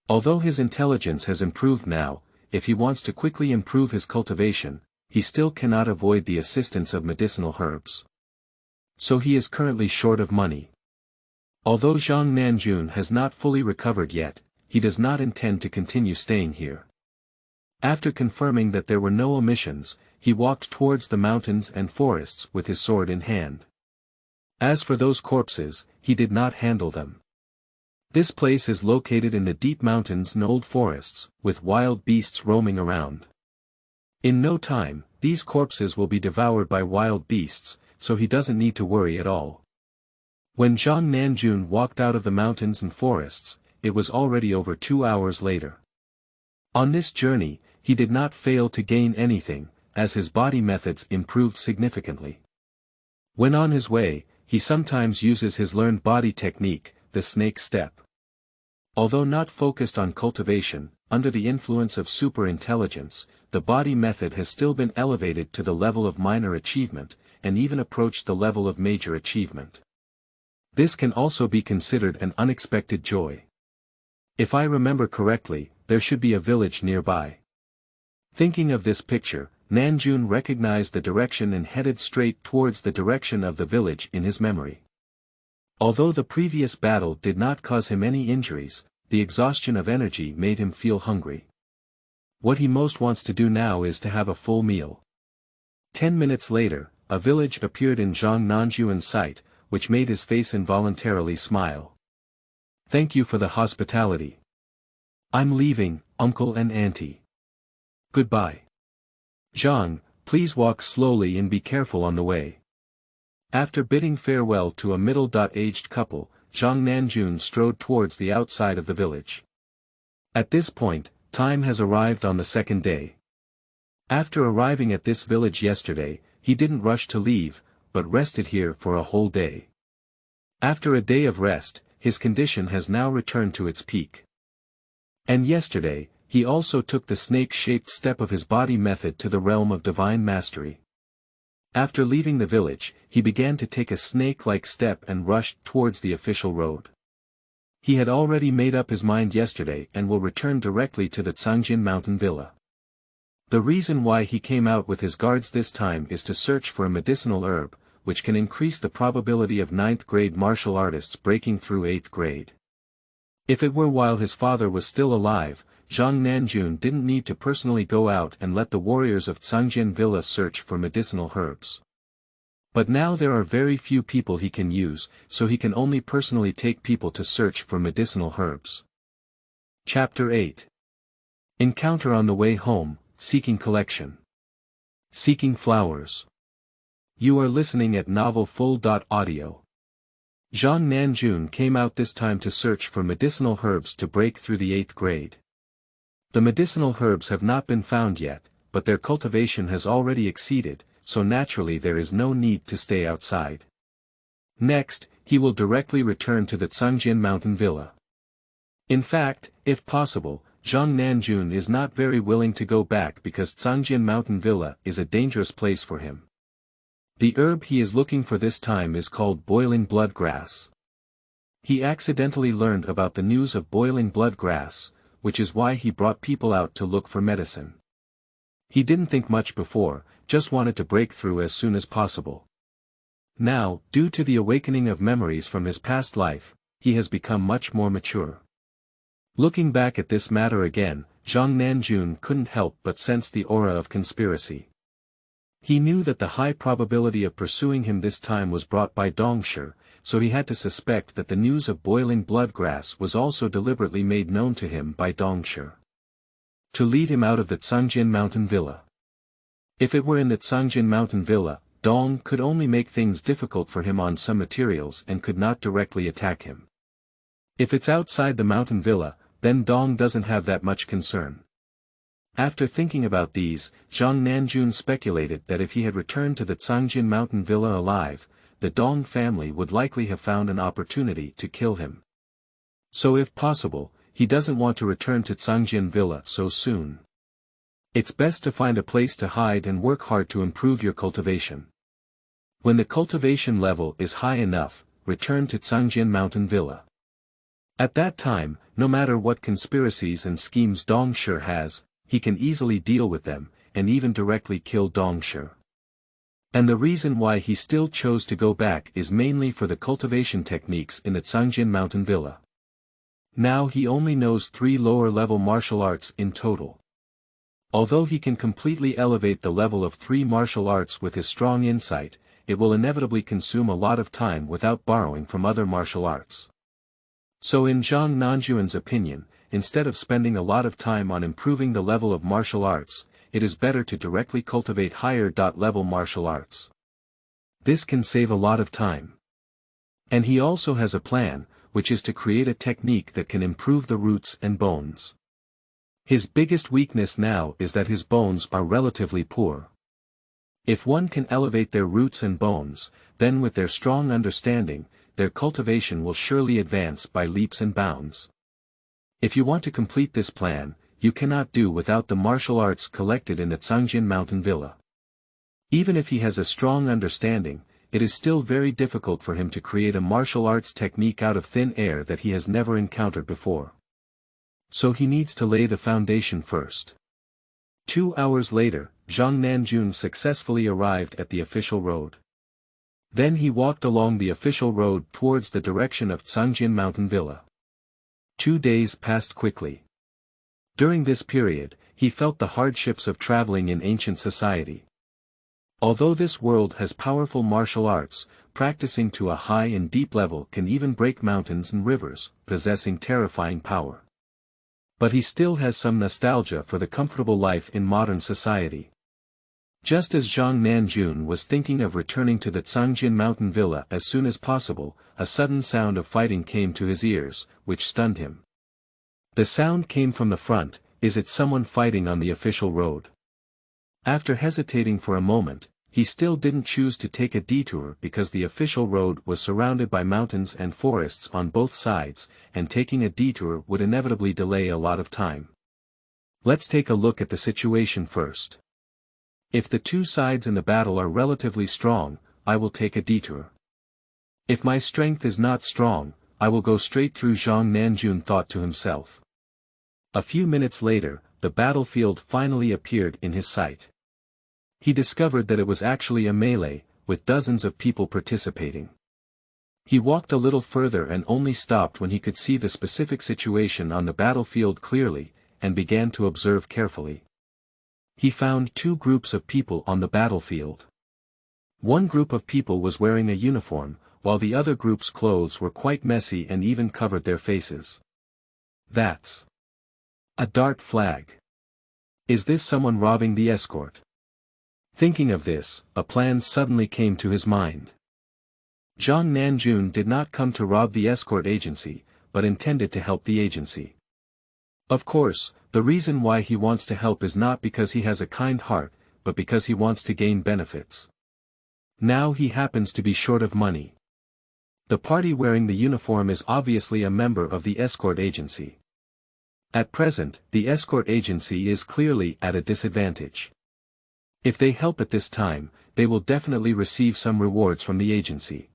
[SPEAKER 1] Although his intelligence has improved now, if he wants to quickly improve his cultivation, he still cannot avoid the assistance of medicinal herbs. So he is currently short of money. Although Zhang Nanjun has not fully recovered yet, he does not intend to continue staying here. After confirming that there were no omissions, he walked towards the mountains and forests with his sword in hand. As for those corpses, he did not handle them. This place is located in the deep mountains and old forests, with wild beasts roaming around. In no time, these corpses will be devoured by wild beasts, so he doesn't need to worry at all. When Zhang Nanjun walked out of the mountains and forests, it was already over 2 hours later. On this journey, he did not fail to gain anything, as his body methods improved significantly. When on his way, he sometimes uses his learned body technique, the snake step. Although not focused on cultivation, under the influence of super intelligence, the body method has still been elevated to the level of minor achievement, and even approached the level of major achievement. This can also be considered an unexpected joy. If I remember correctly, there should be a village nearby. Thinking of this picture, Nanjun recognized the direction and headed straight towards the direction of the village in his memory. Although the previous battle did not cause him any injuries, the exhaustion of energy made him feel hungry. What he most wants to do now is to have a full meal. 10 minutes later, a village appeared in Zhang Nanjun's sight, which made his face involuntarily smile. Thank you for the hospitality. I'm leaving, uncle and auntie. Goodbye. Zhang, please walk slowly and be careful on the way. After bidding farewell to a middle-aged couple, Zhang Nanjun strode towards the outside of the village. At this point, time has arrived on the second day. After arriving at this village yesterday, he didn't rush to leave, but rested here for a whole day. After a day of rest, his condition has now returned to its peak. And yesterday, he also took the snake-shaped step of his body method to the realm of divine mastery. After leaving the village, he began to take a snake-like step and rushed towards the official road. He had already made up his mind yesterday and will return directly to the Cangjin Mountain Villa. The reason why he came out with his guards this time is to search for a medicinal herb, which can increase the probability of 9th grade martial artists breaking through 8th grade. If it were while his father was still alive, Zhang Nanjun didn't need to personally go out and let the warriors of Cangjin Villa search for medicinal herbs. But now there are very few people he can use, so he can only personally take people to search for medicinal herbs. Chapter 8. Encounter on the way home, seeking collection. Seeking flowers. You are listening at Novel Full.audio. Zhang Nanjun came out this time to search for medicinal herbs to break through the 8th grade. The medicinal herbs have not been found yet, but their cultivation has already exceeded, so naturally there is no need to stay outside. Next, he will directly return to the Cangjin Mountain Villa. In fact, if possible, Zhang Nanjun is not very willing to go back because Cangjin Mountain Villa is a dangerous place for him. The herb he is looking for this time is called boiling blood grass. He accidentally learned about the news of boiling blood grass, which is why he brought people out to look for medicine. He didn't think much before, just wanted to break through as soon as possible. Now, due to the awakening of memories from his past life, he has become much more mature. Looking back at this matter again, Zhang Nanjun couldn't help but sense the aura of conspiracy. He knew that the high probability of pursuing him this time was brought by Dongshi, so he had to suspect that the news of boiling blood grass was also deliberately made known to him by Dongshi. To lead him out of the Cangjin Mountain Villa. If it were in the Cangjin Mountain Villa, Dong could only make things difficult for him on some materials and could not directly attack him. If it's outside the mountain villa, then Dong doesn't have that much concern. After thinking about these, Zhang Nanjun speculated that if he had returned to the Cangjin Mountain Villa alive, the Dong family would likely have found an opportunity to kill him. So if possible, he doesn't want to return to Cangjin Villa so soon. It's best to find a place to hide and work hard to improve your cultivation. When the cultivation level is high enough, return to Cangjin Mountain Villa. At that time, no matter what conspiracies and schemes Dongshi has, he can easily deal with them, and even directly kill Dongshi. And the reason why he still chose to go back is mainly for the cultivation techniques in the Cangjin Mountain Villa. Now he only knows 3 lower-level martial arts in total. Although he can completely elevate the level of 3 martial arts with his strong insight, it will inevitably consume a lot of time without borrowing from other martial arts. So in Zhang Nanjun's opinion, instead of spending a lot of time on improving the level of martial arts, it is better to directly cultivate higher-level martial arts. This can save a lot of time. And he also has a plan, which is to create a technique that can improve the roots and bones. His biggest weakness now is that his bones are relatively poor. If one can elevate their roots and bones, then with their strong understanding, their cultivation will surely advance by leaps and bounds. If you want to complete this plan, you cannot do without the martial arts collected in the Cangjin Mountain Villa. Even if he has a strong understanding, it is still very difficult for him to create a martial arts technique out of thin air that he has never encountered before. So he needs to lay the foundation first. 2 hours later, Zhang Nanjun successfully arrived at the official road. Then he walked along the official road towards the direction of Cangjin Mountain Villa. 2 days passed quickly. During this period, he felt the hardships of traveling in ancient society. Although this world has powerful martial arts, practicing to a high and deep level can even break mountains and rivers, possessing terrifying power. But he still has some nostalgia for the comfortable life in modern society. Just as Zhang Nanjun was thinking of returning to the Cangjin Mountain Villa as soon as possible, a sudden sound of fighting came to his ears, which stunned him. The sound came from the front. Is it someone fighting on the official road? After hesitating for a moment, he still didn't choose to take a detour because the official road was surrounded by mountains and forests on both sides, and taking a detour would inevitably delay a lot of time. Let's take a look at the situation first. If the 2 sides in the battle are relatively strong, I will take a detour. If my strength is not strong, I will go straight through. Zhang Nanjun thought to himself. A few minutes later, the battlefield finally appeared in his sight. He discovered that it was actually a melee, with dozens of people participating. He walked a little further and only stopped when he could see the specific situation on the battlefield clearly, and began to observe carefully. He found 2 groups of people on the battlefield. One group of people was wearing a uniform, while the other group's clothes were quite messy and even covered their faces. That's a dart flag. Is this someone robbing the escort? Thinking of this, a plan suddenly came to his mind. Zhang Nanjun did not come to rob the escort agency, but intended to help the agency. Of course, the reason why he wants to help is not because he has a kind heart, but because he wants to gain benefits. Now he happens to be short of money. The party wearing the uniform is obviously a member of the escort agency. At present, the escort agency is clearly at a disadvantage. If they help at this time, they will definitely receive some rewards from the agency.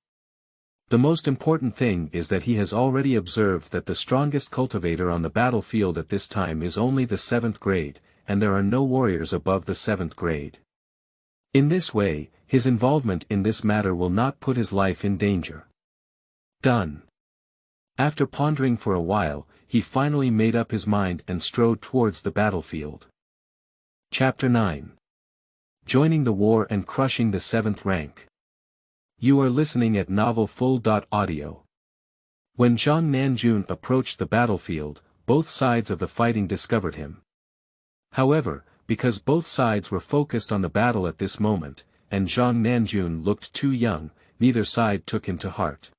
[SPEAKER 1] The most important thing is that he has already observed that the strongest cultivator on the battlefield at this time is only the 7th grade, and there are no warriors above the 7th grade. In this way, his involvement in this matter will not put his life in danger. Done. After pondering for a while, he finally made up his mind and strode towards the battlefield. Chapter 9. Joining the war and crushing the 7th rank. You are listening at novelfull.audio. When Zhang Nanjun approached the battlefield, both sides of the fighting discovered him. However, because both sides were focused on the battle at this moment, and Zhang Nanjun looked too young, neither side took him to heart.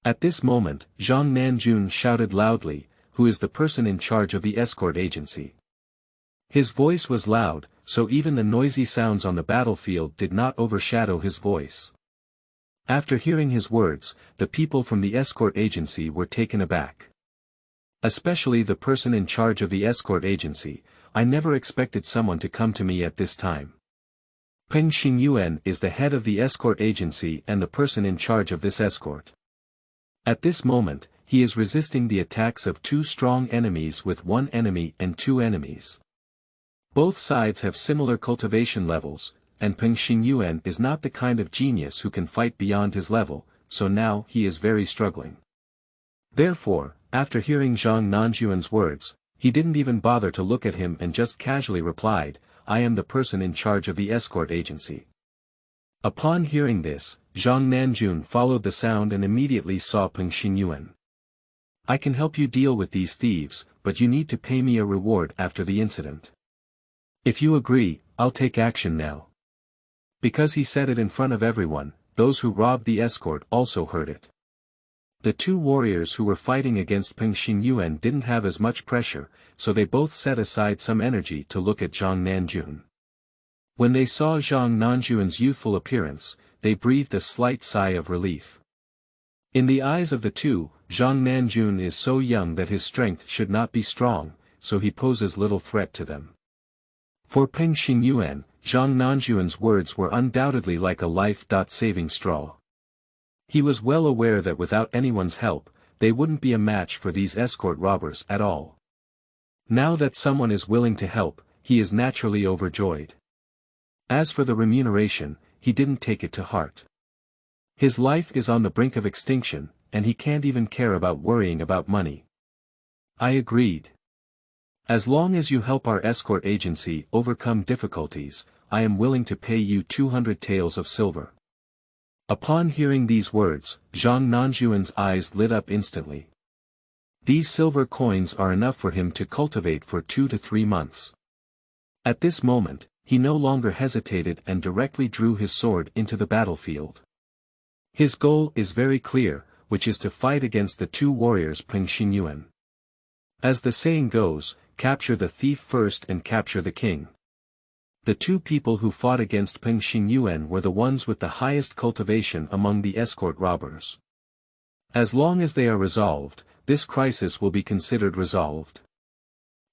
[SPEAKER 1] At this moment, Zhang Nanjun shouted loudly, "Who is the person in charge of the escort agency?" His voice was loud, so even the noisy sounds on the battlefield did not overshadow his voice. After hearing his words, the people from the escort agency were taken aback. Especially the person in charge of the escort agency. I never expected someone to come to me at this time. Peng Xingyuan is the head of the escort agency and the person in charge of this escort. At this moment, he is resisting the attacks of 2 strong enemies with 1 enemy and 2 enemies. Both sides have similar cultivation levels, and Peng Xingyuan is not the kind of genius who can fight beyond his level, so now he is very struggling. Therefore, after hearing Zhang Nanjuan's words, he didn't even bother to look at him and just casually replied, "I am the person in charge of the escort agency." Upon hearing this, Zhang Nanjun followed the sound and immediately saw Peng Xingyuan. "I can help you deal with these thieves, but you need to pay me a reward after the incident. If you agree, I'll take action now." Because he said it in front of everyone, those who robbed the escort also heard it. The 2 warriors who were fighting against Peng Xingyuan didn't have as much pressure, so they both set aside some energy to look at Zhang Nanjun. When they saw Zhang Nanjuan's youthful appearance, they breathed a slight sigh of relief. In the eyes of the 2, Zhang Nanjun is so young that his strength should not be strong, so he poses little threat to them. For Peng Xingyuan, Zhang Nanjuan's words were undoubtedly like a life-saving straw. He was well aware that without anyone's help, they wouldn't be a match for these escort robbers at all. Now that someone is willing to help, he is naturally overjoyed. As for the remuneration, he didn't take it to heart. His life is on the brink of extinction, and he can't even care about worrying about money. I agreed. As long as you help our escort agency overcome difficulties, I am willing to pay you 200 taels of silver. Upon hearing these words, Zhang Nanjuan's eyes lit up instantly. These silver coins are enough for him to cultivate for 2 to 3 months. At this moment, he no longer hesitated and directly drew his sword into the battlefield. His goal is very clear, which is to fight against the 2 warriors Peng Xingyuan. As the saying goes, capture the thief first and capture the king. The 2 people who fought against Peng Xingyuan were the ones with the highest cultivation among the escort robbers. As long as they are resolved, this crisis will be considered resolved.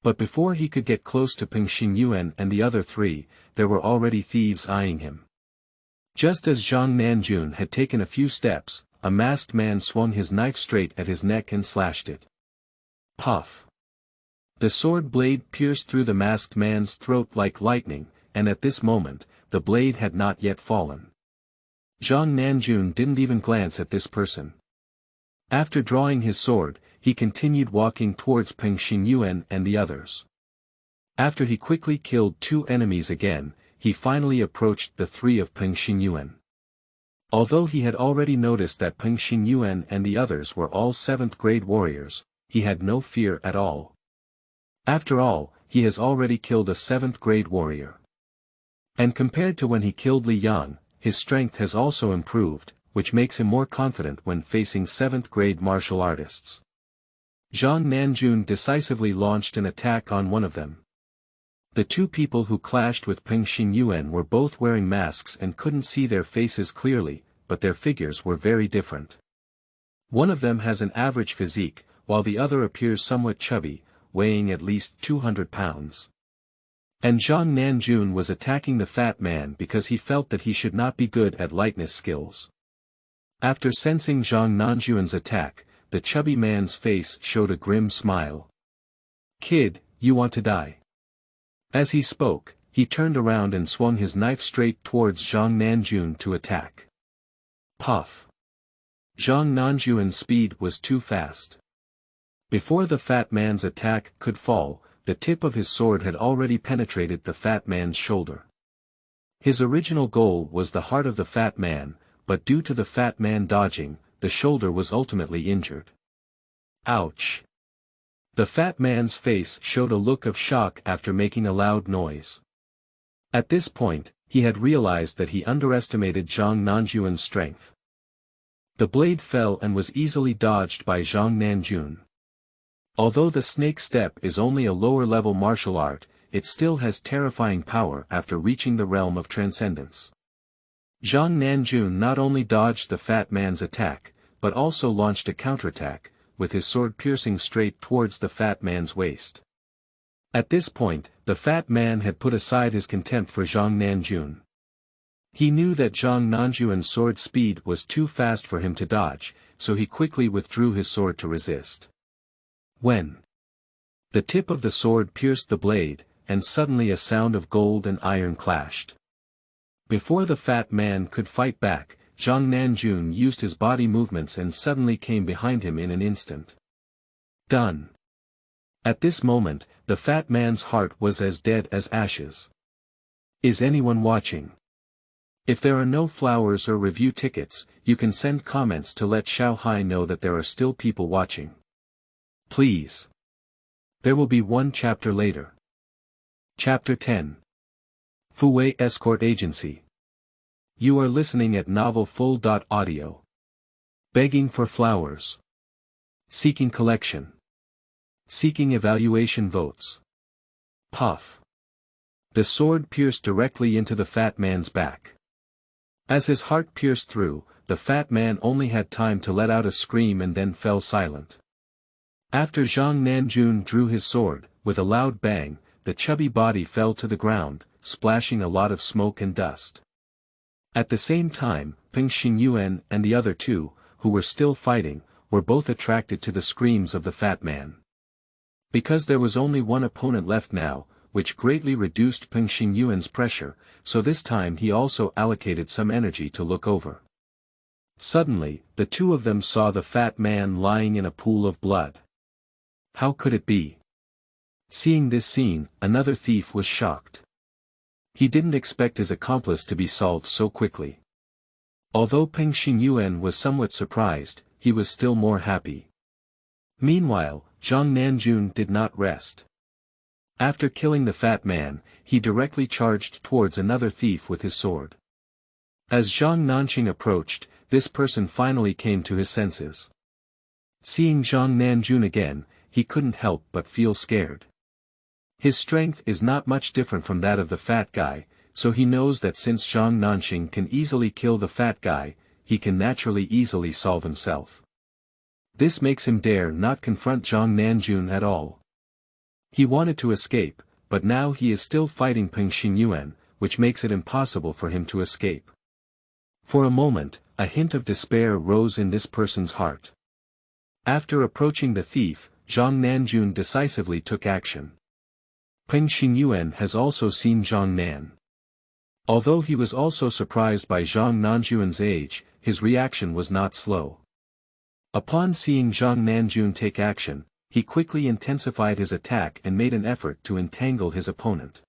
[SPEAKER 1] But before he could get close to Peng Xingyuan and the other 3, there were already thieves eyeing him. Just as Zhang Nanjun had taken a few steps, a masked man swung his knife straight at his neck and slashed it. Puff! The sword blade pierced through the masked man's throat like lightning, and at this moment, the blade had not yet fallen. Zhang Nanjun didn't even glance at this person. After drawing his sword, he continued walking towards Peng Xingyuan and the others. After he quickly killed 2 enemies again, he finally approached the 3 of Peng Xingyuan. Although he had already noticed that Peng Xingyuan and the others were all 7th grade warriors, he had no fear at all. After all, he has already killed a 7th grade warrior. And compared to when he killed Li Yan, his strength has also improved, which makes him more confident when facing 7th grade martial artists. Zhang Nanjun decisively launched an attack on one of them. The two people who clashed with Peng Xingyuan were both wearing masks and couldn't see their faces clearly, but their figures were very different. One of them has an average physique, while the other appears somewhat chubby, weighing at least 200 pounds. And Zhang Nanjun was attacking the fat man because he felt that he should not be good at lightness skills. After sensing Zhang Nanjun's attack, the chubby man's face showed a grim smile. "Kid, you want to die?" As he spoke, he turned around and swung his knife straight towards Zhang Nanjun to attack. Puff! Zhang Nanjun's speed was too fast. Before the fat man's attack could fall, the tip of his sword had already penetrated the fat man's shoulder. His original goal was the heart of the fat man, but due to the fat man dodging, the shoulder was ultimately injured. Ouch! The fat man's face showed a look of shock after making a loud noise. At this point, he had realized that he underestimated Zhang Nanjun's strength. The blade fell and was easily dodged by Zhang Nanjun. Although the snake step is only a lower-level martial art, it still has terrifying power after reaching the realm of transcendence. Zhang Nanjun not only dodged the fat man's attack, but also launched a counterattack, with his sword piercing straight towards the fat man's waist. At this point, the fat man had put aside his contempt for Zhang Nanjun. He knew that Zhang Nanjun's sword speed was too fast for him to dodge, so he quickly withdrew his sword to resist. When the tip of the sword pierced the blade, and suddenly a sound of gold and iron clashed. Before the fat man could fight back, Zhang Nanjun used his body movements and suddenly came behind him in an instant. Done. At this moment, the fat man's heart was as dead as ashes. Is anyone watching? If there are no flowers or review tickets, you can send comments to let Xiaohai know that there are still people watching. Please. There will be one chapter later. Chapter 10. Fuwei Escort Agency. You are listening at novelfull.audio. Begging for flowers. Seeking collection. Seeking evaluation votes. Puff. The sword pierced directly into the fat man's back. As his heart pierced through, the fat man only had time to let out a scream and then fell silent. After Zhang Nanjun drew his sword, with a loud bang, the chubby body fell to the ground, splashing a lot of smoke and dust. At the same time, Peng Xingyuan and the other two, who were still fighting, were both attracted to the screams of the fat man. Because there was only one opponent left now, which greatly reduced Peng Xingyuan's pressure, so this time he also allocated some energy to look over. Suddenly, the two of them saw the fat man lying in a pool of blood. How could it be? Seeing this scene, another thief was shocked. He didn't expect his accomplice to be solved so quickly. Although Peng Xingyuan was somewhat surprised, he was still more happy. Meanwhile, Zhang Nanjun did not rest. After killing the fat man, he directly charged towards another thief with his sword. As Zhang Nanjun approached, this person finally came to his senses. Seeing Zhang Nanjun again, he couldn't help but feel scared. His strength is not much different from that of the fat guy, so he knows that since Zhang Nanjun can easily kill the fat guy, he can naturally easily solve himself. This makes him dare not confront Zhang Nanjun at all. He wanted to escape, but now he is still fighting Peng Xingyuan, which makes it impossible for him to escape. For a moment, a hint of despair rose in this person's heart. After approaching the thief, Zhang Nanjun decisively took action. Peng Xingyuan has also seen Zhang Nan. Although he was also surprised by Zhang Nanjun's age, his reaction was not slow. Upon seeing Zhang Nanjun take action, he quickly intensified his attack and made an effort to entangle his opponent.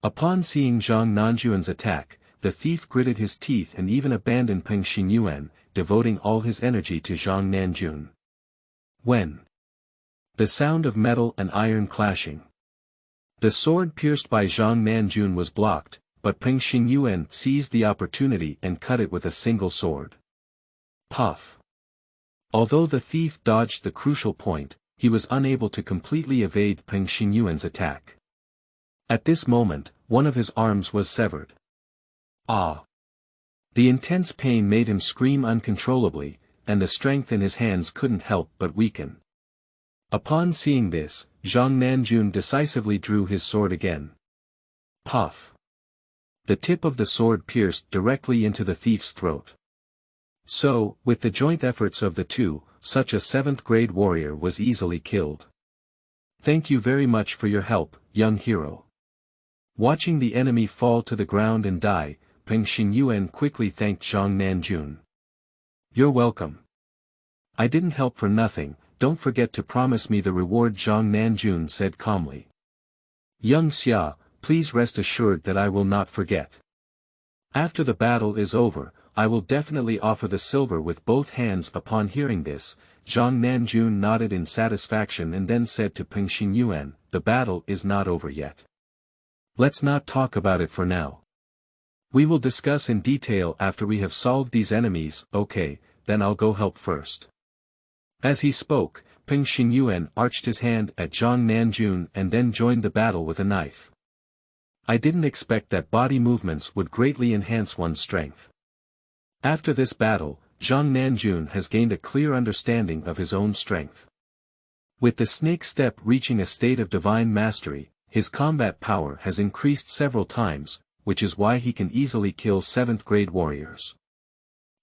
[SPEAKER 1] Upon seeing Zhang Nanjun's attack, the thief gritted his teeth and even abandoned Peng Xingyuan, devoting all his energy to Zhang Nanjun. When the sound of metal and iron clashing. The sword pierced by Zhang Nanjun was blocked, but Peng Xingyuan seized the opportunity and cut it with a single sword. Puff. Although the thief dodged the crucial point, he was unable to completely evade Peng Xingyuan's attack. At this moment, one of his arms was severed. Ah! The intense pain made him scream uncontrollably, and the strength in his hands couldn't help but weaken. Upon seeing this, Zhang Nanjun decisively drew his sword again. Puff! The tip of the sword pierced directly into the thief's throat. So, with the joint efforts of the two, such a 7th-grade warrior was easily killed. Thank you very much for your help, young hero. Watching the enemy fall to the ground and die, Peng Xingyuan quickly thanked Zhang Nanjun. You're welcome. I didn't help for nothing, don't forget to promise me the reward, Zhang Nanjun said calmly. Young Xia, please rest assured that I will not forget. After the battle is over, I will definitely offer the silver with both hands. Upon hearing this, Zhang Nanjun nodded in satisfaction and then said to Peng Xingyuan, the battle is not over yet. Let's not talk about it for now. We will discuss in detail after we have solved these enemies. Okay, then I'll go help first. As he spoke, Peng Xingyuan arched his hand at Zhang Nanjun and then joined the battle with a knife. I didn't expect that body movements would greatly enhance one's strength. After this battle, Zhang Nanjun has gained a clear understanding of his own strength. With the snake step reaching a state of divine mastery, his combat power has increased several times, which is why he can easily kill 7th-grade warriors.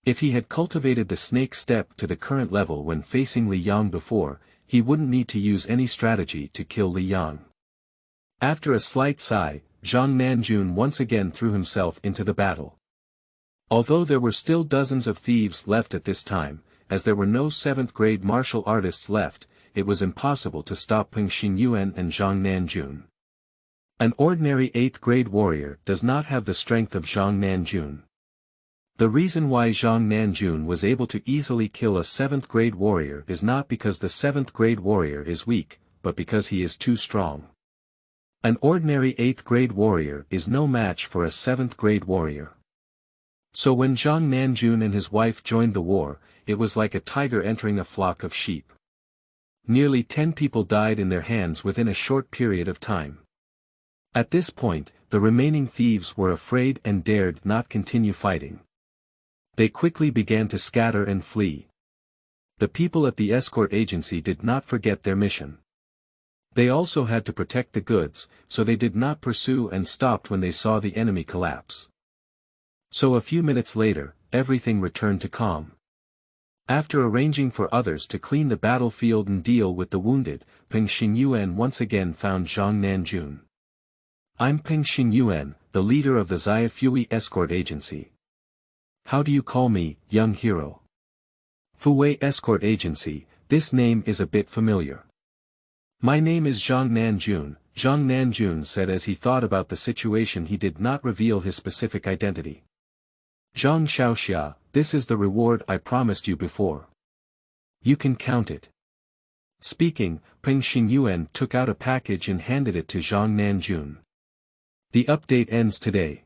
[SPEAKER 1] If he had cultivated the snake step to the current level when facing Li Yang before, he wouldn't need to use any strategy to kill Li Yang. After a slight sigh, Zhang Nanjun once again threw himself into the battle. Although there were still dozens of thieves left at this time, as there were no 7th-grade martial artists left, it was impossible to stop Peng Xingyuan and Zhang Nanjun. An ordinary 8th-grade warrior does not have the strength of Zhang Nanjun. The reason why Zhang Nanjun was able to easily kill a 7th-grade warrior is not because the 7th-grade warrior is weak, but because he is too strong. An ordinary 8th-grade warrior is no match for a 7th-grade warrior. So when Zhang Nanjun and his wife joined the war, it was like a tiger entering a flock of sheep. Nearly 10 people died in their hands within a short period of time. At this point, the remaining thieves were afraid and dared not continue fighting. They quickly began to scatter and flee. The people at the escort agency did not forget their mission. They also had to protect the goods, so they did not pursue and stopped when they saw the enemy collapse. So a few minutes later, everything returned to calm. After arranging for others to clean the battlefield and deal with the wounded, Peng Xingyuan once again found Zhang Nanjun. I'm Peng Xingyuan, the leader of the Fuwei Escort Agency. How do you call me, young hero? Fuwei Escort Agency, this name is a bit familiar. My name is Zhang Nanjun, Zhang Nanjun said as he thought about the situation. He did not reveal his specific identity. Zhang Xiaoxia, this is the reward I promised you before. You can count it. Speaking, Peng Xingyuan took out a package and handed it to Zhang Nanjun. The update ends today.